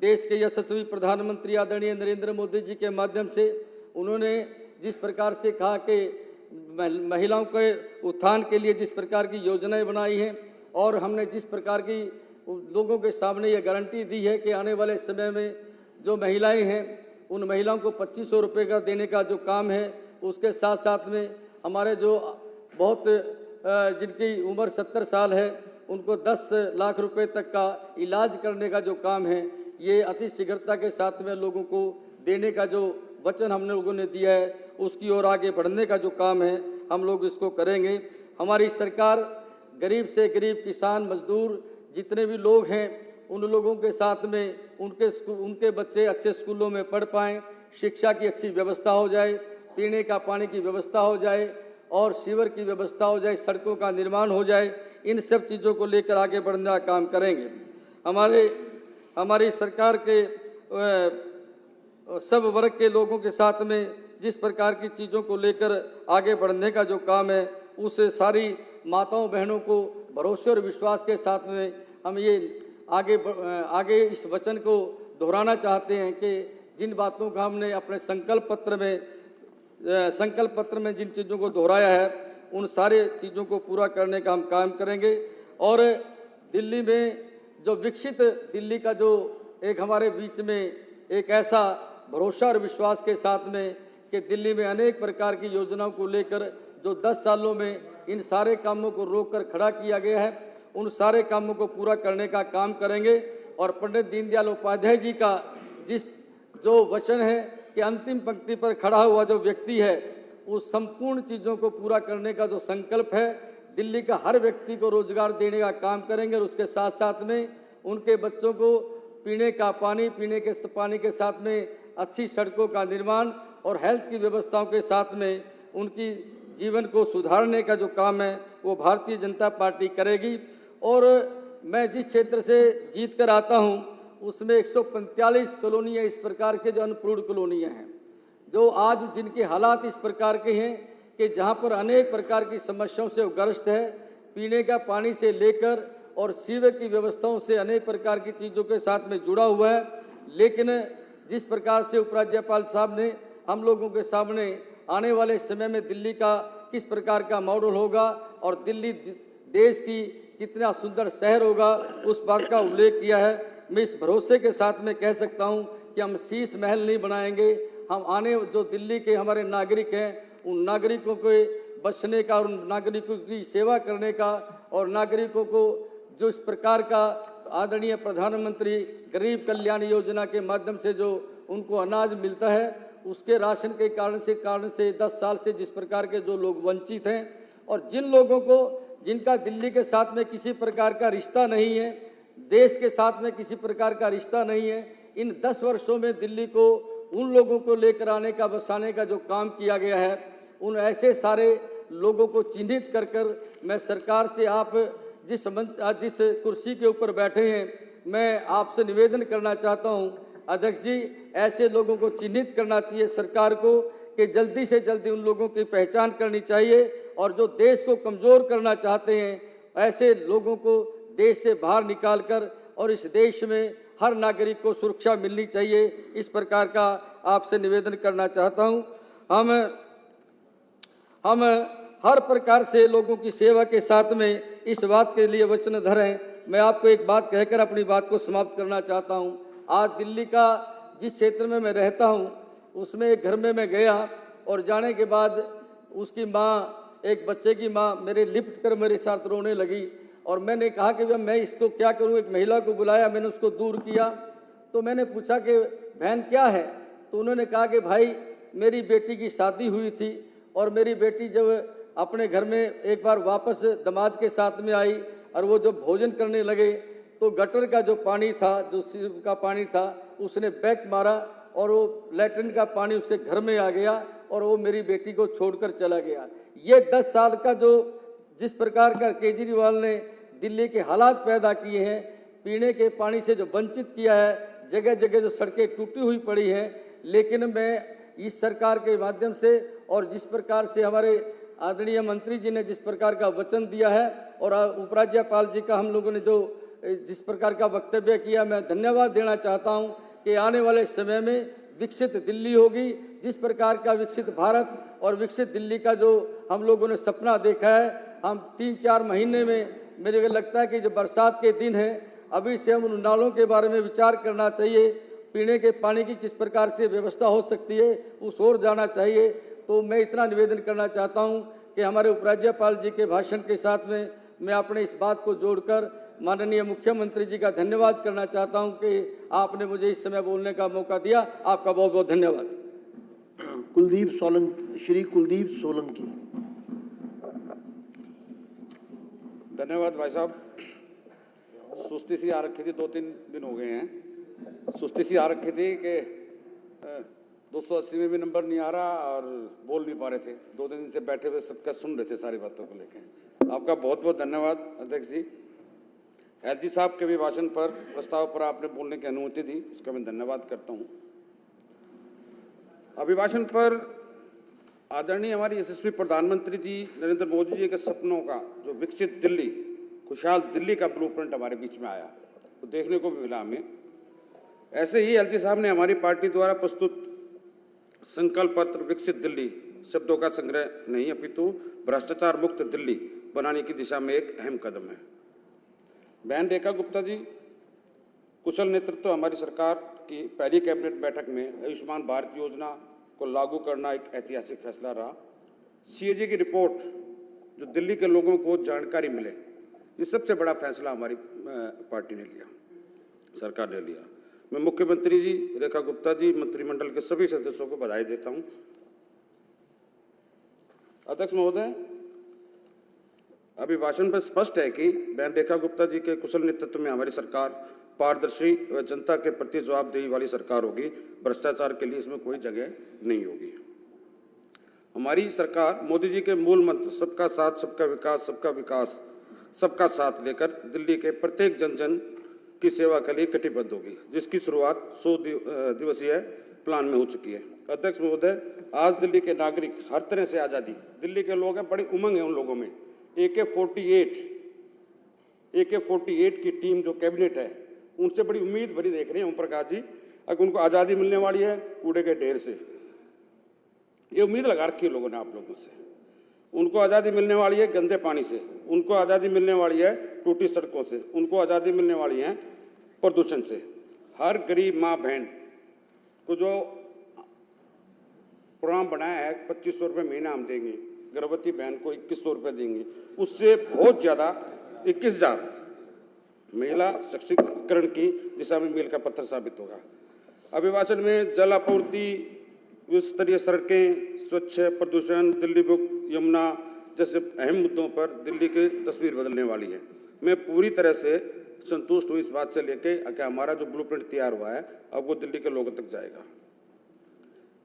देश के यशस्वी प्रधानमंत्री आदरणीय नरेंद्र मोदी जी के माध्यम से उन्होंने जिस प्रकार से कहा कि महिलाओं के उत्थान के लिए जिस प्रकार की योजनाएं बनाई हैं, और हमने जिस प्रकार की लोगों के सामने ये गारंटी दी है कि आने वाले समय में जो महिलाएं हैं उन महिलाओं को 2500 रुपये का देने का जो काम है, उसके साथ साथ में हमारे जो बहुत जिनकी उम्र 70 साल है उनको 10 लाख रुपए तक का इलाज करने का जो काम है, ये अति शीघ्रता के साथ में लोगों को देने का जो वचन हम लोगों ने दिया है, उसकी ओर आगे बढ़ने का जो काम है हम लोग इसको करेंगे। हमारी सरकार गरीब से गरीब किसान, मजदूर जितने भी लोग हैं, उन लोगों के साथ में उनके बच्चे अच्छे स्कूलों में पढ़ पाएँ, शिक्षा की अच्छी व्यवस्था हो जाए, पीने का पानी की व्यवस्था हो जाए और सीवर की व्यवस्था हो जाए, सड़कों का निर्माण हो जाए, इन सब चीज़ों को लेकर आगे बढ़ने का काम करेंगे। हमारी सरकार के सब वर्ग के लोगों के साथ में जिस प्रकार की चीज़ों को लेकर आगे बढ़ने का जो काम है, उस सारी माताओं बहनों को भरोसे और विश्वास के साथ में हम ये आगे इस वचन को दोहराना चाहते हैं कि जिन बातों का हमने अपने संकल्प पत्र में जिन चीज़ों को दोहराया है, उन सारे चीज़ों को पूरा करने का हम काम करेंगे। और दिल्ली में जो विकसित दिल्ली का जो एक हमारे बीच में एक ऐसा भरोसा और विश्वास के साथ में कि दिल्ली में अनेक प्रकार की योजनाओं को लेकर जो 10 सालों में इन सारे कामों को रोककर खड़ा किया गया है, उन सारे कामों को पूरा करने का काम करेंगे। और पंडित दीनदयाल उपाध्याय जी का जो वचन है कि अंतिम पंक्ति पर खड़ा हुआ जो व्यक्ति है, उस संपूर्ण चीज़ों को पूरा करने का जो संकल्प है, दिल्ली का हर व्यक्ति को रोजगार देने का काम करेंगे। और उसके साथ साथ में उनके बच्चों को पीने का पानी, पानी के साथ में अच्छी सड़कों का निर्माण और हेल्थ की व्यवस्थाओं के साथ में उनकी जीवन को सुधारने का जो काम है, वो भारतीय जनता पार्टी करेगी। और मैं जिस क्षेत्र से जीत कर आता हूँ, उसमें 145 कॉलोनियाँ इस प्रकार के जो अनपूर्ण कॉलोनियाँ हैं, जो आज जिनके हालात इस प्रकार के हैं कि जहाँ पर अनेक प्रकार की समस्याओं से ग्रस्त है, पीने का पानी से लेकर और सीवर की व्यवस्थाओं से अनेक प्रकार की चीज़ों के साथ में जुड़ा हुआ है। लेकिन जिस प्रकार से उपराज्यपाल साहब ने हम लोगों के सामने आने वाले समय में दिल्ली का किस प्रकार का मॉडल होगा और दिल्ली देश की कितना सुंदर शहर होगा, उस बात का उल्लेख किया है। मैं इस भरोसे के साथ में कह सकता हूं कि हम शीश महल नहीं बनाएंगे। हम आने जो दिल्ली के हमारे नागरिक हैं, उन नागरिकों के बचने का और उन नागरिकों की सेवा करने का और नागरिकों को जो इस प्रकार का आदरणीय प्रधानमंत्री गरीब कल्याण योजना के माध्यम से जो उनको अनाज मिलता है, उसके राशन के कारण से 10 साल से जिस प्रकार के जो लोग वंचित हैं और जिन लोगों को जिनका दिल्ली के साथ में किसी प्रकार का रिश्ता नहीं है, देश के साथ में किसी प्रकार का रिश्ता नहीं है, इन 10 वर्षों में दिल्ली को उन लोगों को लेकर आने का, बसाने का जो काम किया गया है, उन ऐसे सारे लोगों को चिन्हित कर कर मैं सरकार से, आप जिस कुर्सी के ऊपर बैठे हैं, मैं आपसे निवेदन करना चाहता हूं, अध्यक्ष जी, ऐसे लोगों को चिन्हित करना चाहिए सरकार को कि जल्दी से जल्दी उन लोगों की पहचान करनी चाहिए, और जो देश को कमज़ोर करना चाहते हैं ऐसे लोगों को देश से बाहर निकालकर और इस देश में हर नागरिक को सुरक्षा मिलनी चाहिए। इस प्रकार का आपसे निवेदन करना चाहता हूं। हम हर प्रकार से लोगों की सेवा के साथ में इस बात के लिए वचनबद्ध हैं। मैं आपको एक बात कहकर अपनी बात को समाप्त करना चाहता हूं। आज दिल्ली का जिस क्षेत्र में मैं रहता हूं, उसमें एक घर में मैं गया और जाने के बाद उसकी माँ, एक बच्चे की माँ मेरे लिपट कर मेरे साथ रोने लगी, और मैंने कहा कि भैया मैं इसको क्या करूं। एक महिला को बुलाया, मैंने उसको दूर किया, तो मैंने पूछा कि बहन क्या है, तो उन्होंने कहा कि भाई मेरी बेटी की शादी हुई थी और मेरी बेटी जब अपने घर में एक बार वापस दामाद के साथ में आई और वो जब भोजन करने लगे तो गटर का जो पानी था, जो सीवर का पानी था, उसने बैक मारा और वो लैट्रिन का पानी उसके घर में आ गया और वो मेरी बेटी को छोड़कर चला गया। ये 10 साल का जो जिस प्रकार का केजरीवाल ने दिल्ली के हालात पैदा किए हैं, पीने के पानी से जो वंचित किया है, जगह जगह जो सड़कें टूटी हुई पड़ी हैं, लेकिन मैं इस सरकार के माध्यम से और जिस प्रकार से हमारे आदरणीय मंत्री जी ने जिस प्रकार का वचन दिया है और उपराज्यपाल जी का हम लोगों ने जो जिस प्रकार का वक्तव्य किया, मैं धन्यवाद देना चाहता हूं कि आने वाले समय में विकसित दिल्ली होगी। जिस प्रकार का विकसित भारत और विकसित दिल्ली का जो हम लोगों ने सपना देखा है, हम 3-4 महीने में, मेरे को लगता है कि जो बरसात के दिन है, अभी से हम उन नालों के बारे में विचार करना चाहिए, पीने के पानी की किस प्रकार से व्यवस्था हो सकती है, उस ओर जाना चाहिए। तो मैं इतना निवेदन करना चाहता हूं कि हमारे उपराज्यपाल जी के भाषण के साथ में मैं अपने इस बात को जोड़कर माननीय मुख्यमंत्री जी का धन्यवाद करना चाहता हूं कि आपने मुझे इस समय बोलने का मौका दिया। आपका बहुत बहुत धन्यवाद। श्री कुलदीप सोलंकी। धन्यवाद भाई साहब। सुस्ती सी आ रखी थी, 2-3 दिन हो गए हैं, सुस्ती सी आ रखी थी कि 280 में भी नंबर नहीं आ रहा और बोल नहीं पा रहे थे। 2 दिन से बैठे हुए सबका सुन रहे थे सारी बातों को लेकर। आपका बहुत बहुत धन्यवाद अध्यक्ष जी। एलजी साहब के भी भाषण पर, प्रस्ताव पर आपने बोलने की अनुमति दी, उसका मैं धन्यवाद करता हूँ। अभिभाषण पर आदरणीय हमारी यशस्वी प्रधानमंत्री जी नरेंद्र मोदी जी के सपनों का जो विकसित दिल्ली, खुशहाल दिल्ली का ब्लूप्रिंट हमारे बीच में आया, तो देखने को भी मिला हमें। ऐसे ही एलजी साहब ने हमारी पार्टी द्वारा प्रस्तुत संकल्प पत्र विकसित दिल्ली शब्दों का संग्रह नहीं, अपितु भ्रष्टाचार मुक्त दिल्ली बनाने की दिशा में एक अहम कदम है। बहन रेखा गुप्ता जी कुशल नेतृत्व हमारी सरकार की पहली कैबिनेट बैठक में आयुष्मान भारत योजना को लागू करना एक ऐतिहासिक फैसला रहा। सीएजी की रिपोर्ट जो दिल्ली के लोगों को जानकारी मिले, ये सबसे बड़ा फैसला हमारी पार्टी ने लिया, सरकार ने लिया। मैं मुख्यमंत्री जी, रेखा गुप्ता जी, मंत्रिमंडल के सभी सदस्यों को बधाई देता हूं। अध्यक्ष महोदय, अभिभाषण पर स्पष्ट है कि बहन रेखा गुप्ता जी के कुशल नेतृत्व में हमारी सरकार पारदर्शी व जनता के प्रति जवाबदेही वाली सरकार होगी। भ्रष्टाचार के लिए इसमें कोई जगह नहीं होगी। हमारी सरकार मोदी जी के मूल मंत्र सबका साथ, सबका विकास, सबका विकास, सबका साथ लेकर दिल्ली के प्रत्येक जन जन की सेवा के लिए कटिबद्ध होगी, जिसकी शुरुआत 100 दिवसीय प्लान में हो चुकी है। अध्यक्ष महोदय, आज दिल्ली के नागरिक हर तरह से आज़ादी, दिल्ली के लोग हैं, बड़ी उमंग है उन लोगों में। AK-48 की टीम जो कैबिनेट है, उनसे बड़ी उम्मीद भरी देख रहे हैं। ओम प्रकाश जी, अगर उनको आज़ादी मिलने वाली है कूड़े के ढेर से, ये उम्मीद लगा रखी है लोगों ने आप लोगों से। उनको आज़ादी मिलने वाली है गंदे पानी से, उनको आज़ादी मिलने वाली है टूटी सड़कों से, उनको आज़ादी मिलने वाली है प्रदूषण से। हर गरीब माँ बहन को जो प्रोग्राम बनाया है 2500 रुपये महीना हम देंगे, गर्भवती बहन को 2100 रुपये देंगे, उससे बहुत ज़्यादा 21,000 महिला सशक्तिकरण की दिशा में मील का पत्थर साबित होगा। अभिभाषण में जल आपूर्ति, विश्व स्तरीय सड़कें, स्वच्छ, प्रदूषण, दिल्ली बुक, यमुना, जैसे अहम मुद्दों पर दिल्ली की तस्वीर बदलने वाली है। मैं पूरी तरह से संतुष्ट हूँ इस बात से लेके कि हमारा जो ब्लूप्रिंट तैयार हुआ है अब वो दिल्ली के लोगों तक जाएगा।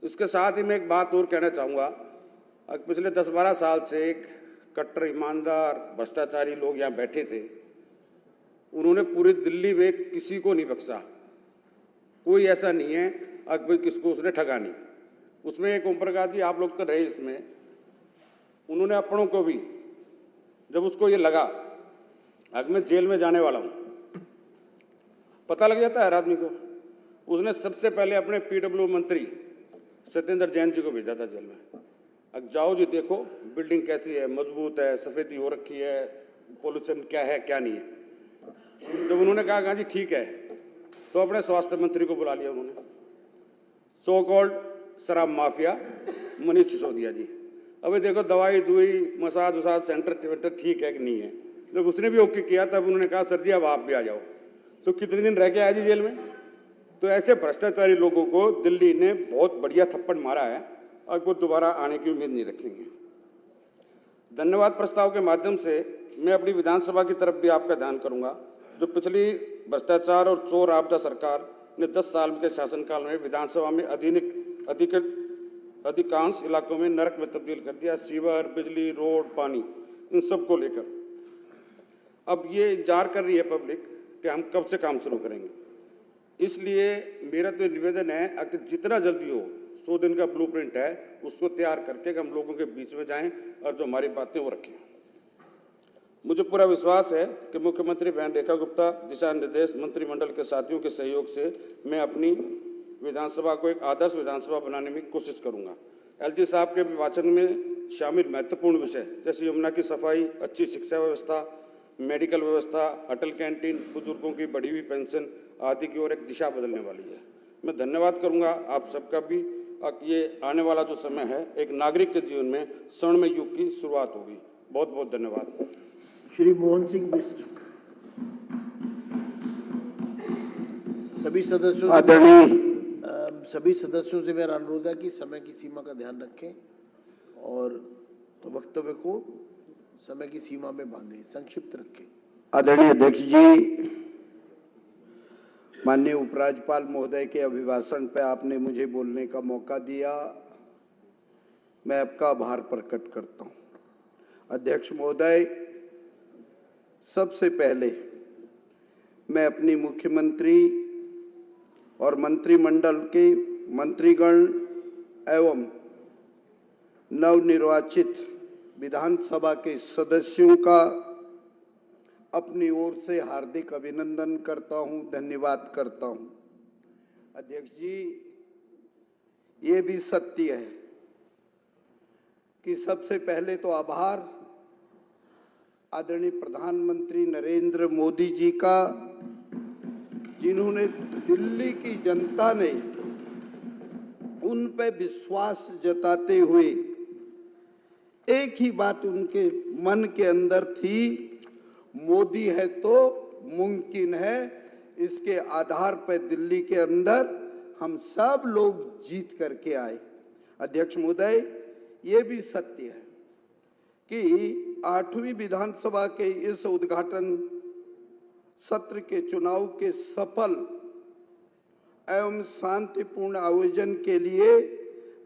इसके साथ ही मैं एक बात और कहना चाहूँगा, पिछले 10-12 साल से एक कट्टर ईमानदार भ्रष्टाचारी लोग यहाँ बैठे थे, उन्होंने पूरी दिल्ली में किसी को नहीं बख्शा। कोई ऐसा नहीं है कोई किसको उसने ठगा नहीं। उसमें एक ओम प्रकाश जी, आप लोग तो रहे इसमें, उन्होंने अपनों को भी, जब उसको ये लगा अब मैं जेल में जाने वाला हूँ, पता लग जाता है हर आदमी को, उसने सबसे पहले अपने पीडब्ल्यू मंत्री सत्येंद्र जैन जी को भेजा था जेल में। अब जाओ जी, देखो बिल्डिंग कैसी है, मजबूत है, सफेदी हो रखी है, पोल्यूशन क्या है क्या नहीं है। जब उन्होंने कहा जी ठीक है, तो अपने स्वास्थ्य मंत्री को बुला लिया उन्होंने, सो कॉल्ड शराब माफिया मनीष सिसोदिया जी। अबे देखो दवाई दुई मसाज वसाज सेंटर ठीक है कि नहीं है। जब उसने भी ओके किया तब उन्होंने कहा सर जी अब आप भी आ जाओ। तो कितने दिन रह के आया जी जेल में। तो ऐसे भ्रष्टाचारी लोगों को दिल्ली ने बहुत बढ़िया थप्पड़ मारा है और वो दोबारा आने की उम्मीद नहीं रखेंगे। धन्यवाद प्रस्ताव के माध्यम से मैं अपनी विधानसभा की तरफ भी आपका ध्यान करूंगा। जो पिछली भ्रष्टाचार और चोर आपदा सरकार ने 10 साल के शासनकाल में विधानसभा में अधिकांश इलाकों में नरक में तब्दील कर दिया, सीवर, बिजली, रोड, पानी, इन सब को लेकर अब ये इंतजार कर रही है पब्लिक कि हम कब से काम शुरू करेंगे। इसलिए मेरा तो निवेदन है कि जितना जल्दी हो 100 दिन का ब्लूप्रिंट है उसको तैयार करके हम लोगों के बीच में जाएं और जो हमारी बातें वो रखें। मुझे पूरा विश्वास है कि मुख्यमंत्री बहन रेखा गुप्ता दिशा निर्देश मंत्रिमंडल के साथियों के सहयोग से मैं अपनी विधानसभा को एक आदर्श विधानसभा बनाने में कोशिश करूंगा। एलजी साहब के वाचन में शामिल महत्वपूर्ण विषय जैसे यमुना की सफाई, अच्छी शिक्षा व्यवस्था, मेडिकल व्यवस्था, अटल कैंटीन, बुजुर्गों की बढ़ी हुई पेंशन आदि की ओर एक दिशा बदलने वाली है। मैं धन्यवाद करूंगा आप सबका भी। ये आने वाला जो समय है एक नागरिक के जीवन में स्वर्णमय युग की शुरुआत होगी। बहुत बहुत धन्यवाद। श्री मोहन सिंह मिश्र। सभी सदस्यों से मेरा अनुरोध है कि समय की सीमा का ध्यान रखें और वक्तव्य को समय की सीमा में बांधें, संक्षिप्त रखें। आदरणीय अध्यक्ष जी, माननीय उपराज्यपाल महोदय के अभिभाषण पर आपने मुझे बोलने का मौका दिया, मैं आपका आभार प्रकट करता हूं। अध्यक्ष महोदय, सबसे पहले मैं अपनी मुख्यमंत्री और मंत्रिमंडल के मंत्रीगण एवं नवनिर्वाचित विधानसभा के सदस्यों का अपनी ओर से हार्दिक अभिनंदन करता हूं, धन्यवाद करता हूं। अध्यक्ष जी, ये भी सत्य है कि सबसे पहले तो आभार आदरणीय प्रधानमंत्री नरेंद्र मोदी जी का, जिन्होंने दिल्ली की जनता ने उन पे विश्वास जताते हुए एक ही बात उनके मन के अंदर थी, मोदी है तो मुमकिन है, इसके आधार पर दिल्ली के अंदर हम सब लोग जीत करके आए। अध्यक्ष महोदय, ये भी सत्य है कि 8वीं विधानसभा के इस उद्घाटन सत्र के चुनाव के सफल एवं शांतिपूर्ण आयोजन के लिए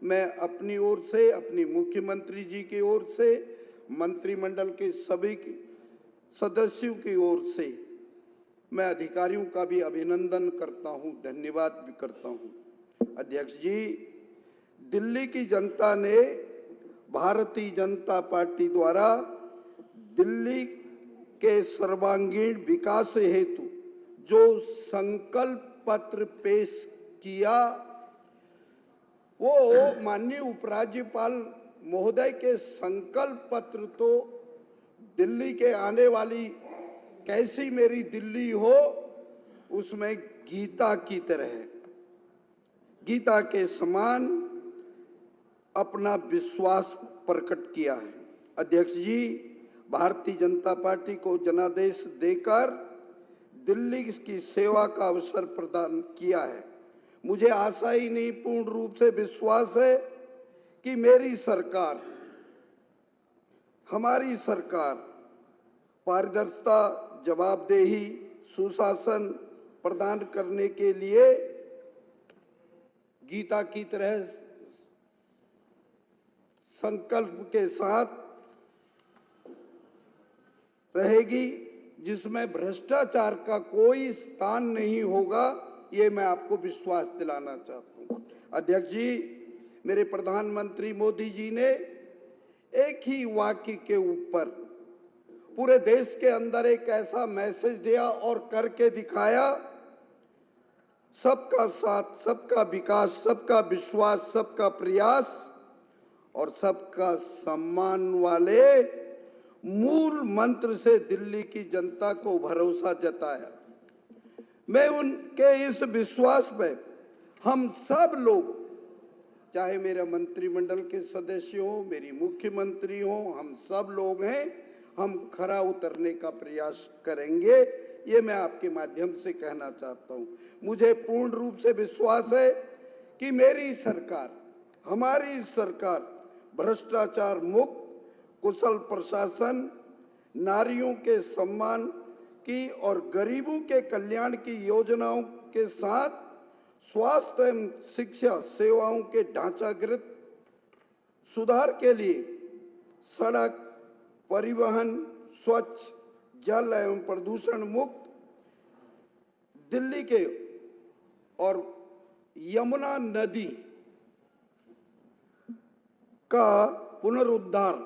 मैं अपनी ओर से, अपनी मुख्यमंत्री जी की ओर से, मंत्रिमंडल के सभी सदस्यों की ओर से मैं अधिकारियों का भी अभिनंदन करता हूं, धन्यवाद भी करता हूं। अध्यक्ष जी, दिल्ली की जनता ने भारतीय जनता पार्टी द्वारा दिल्ली के सर्वांगीण विकास हेतु जो संकल्प पत्र पेश किया, वो माननीय उपराज्यपाल महोदय के संकल्प पत्र तो दिल्ली के आने वाली कैसी मेरी दिल्ली हो, उसमें गीता की तरह, गीता के समान अपना विश्वास प्रकट किया है। अध्यक्ष जी, भारतीय जनता पार्टी को जनादेश देकर दिल्ली की सेवा का अवसर प्रदान किया है। मुझे आशा ही नहीं, पूर्ण रूप से विश्वास है कि मेरी सरकार हमारी सरकार पारदर्शिता, जवाबदेही, सुशासन प्रदान करने के लिए गीता की तरह संकल्प के साथ रहेगी, जिसमें भ्रष्टाचार का कोई स्थान नहीं होगा, ये मैं आपको विश्वास दिलाना चाहता हूँ। अध्यक्ष जी, मेरे प्रधानमंत्री मोदी जी ने एक ही वाक्य के ऊपर पूरे देश के अंदर एक ऐसा मैसेज दिया और करके दिखाया, सबका साथ, सबका विकास, सबका विश्वास, सबका प्रयास और सबका सम्मान वाले मूल मंत्र से दिल्ली की जनता को भरोसा जताया। मैं उनके इस विश्वास पे हम सब लोग, चाहे मेरा मंत्रिमंडल के सदस्य हो, मेरी मुख्यमंत्री हो, हम सब लोग हैं, हम खरा उतरने का प्रयास करेंगे, ये मैं आपके माध्यम से कहना चाहता हूँ। मुझे पूर्ण रूप से विश्वास है कि मेरी सरकार, हमारी सरकार भ्रष्टाचार मुक्त, कुशल प्रशासन, नारियों के सम्मान की और गरीबों के कल्याण की योजनाओं के साथ स्वास्थ्य एवं शिक्षा सेवाओं के ढांचागत सुधार के लिए सड़क, परिवहन, स्वच्छ जल एवं प्रदूषण मुक्त दिल्ली के और यमुना नदी का पुनरुद्धार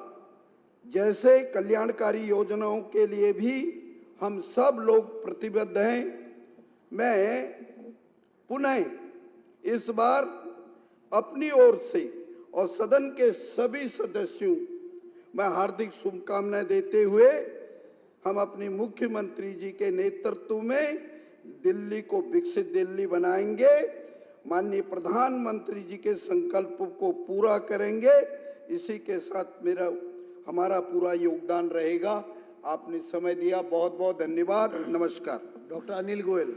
जैसे कल्याणकारी योजनाओं के लिए भी हम सब लोग प्रतिबद्ध हैं। मैं पुनः इस बार अपनी ओर से और सदन के सभी सदस्यों मैं हार्दिक शुभकामनाएं देते हुए हम अपनी मुख्यमंत्री जी के नेतृत्व में दिल्ली को विकसित दिल्ली बनाएंगे, माननीय प्रधानमंत्री जी के संकल्प को पूरा करेंगे। इसी के साथ हमारा पूरा योगदान रहेगा। आपने समय दिया, बहुत बहुत धन्यवाद। नमस्कार। डॉक्टर अनिल गोयल।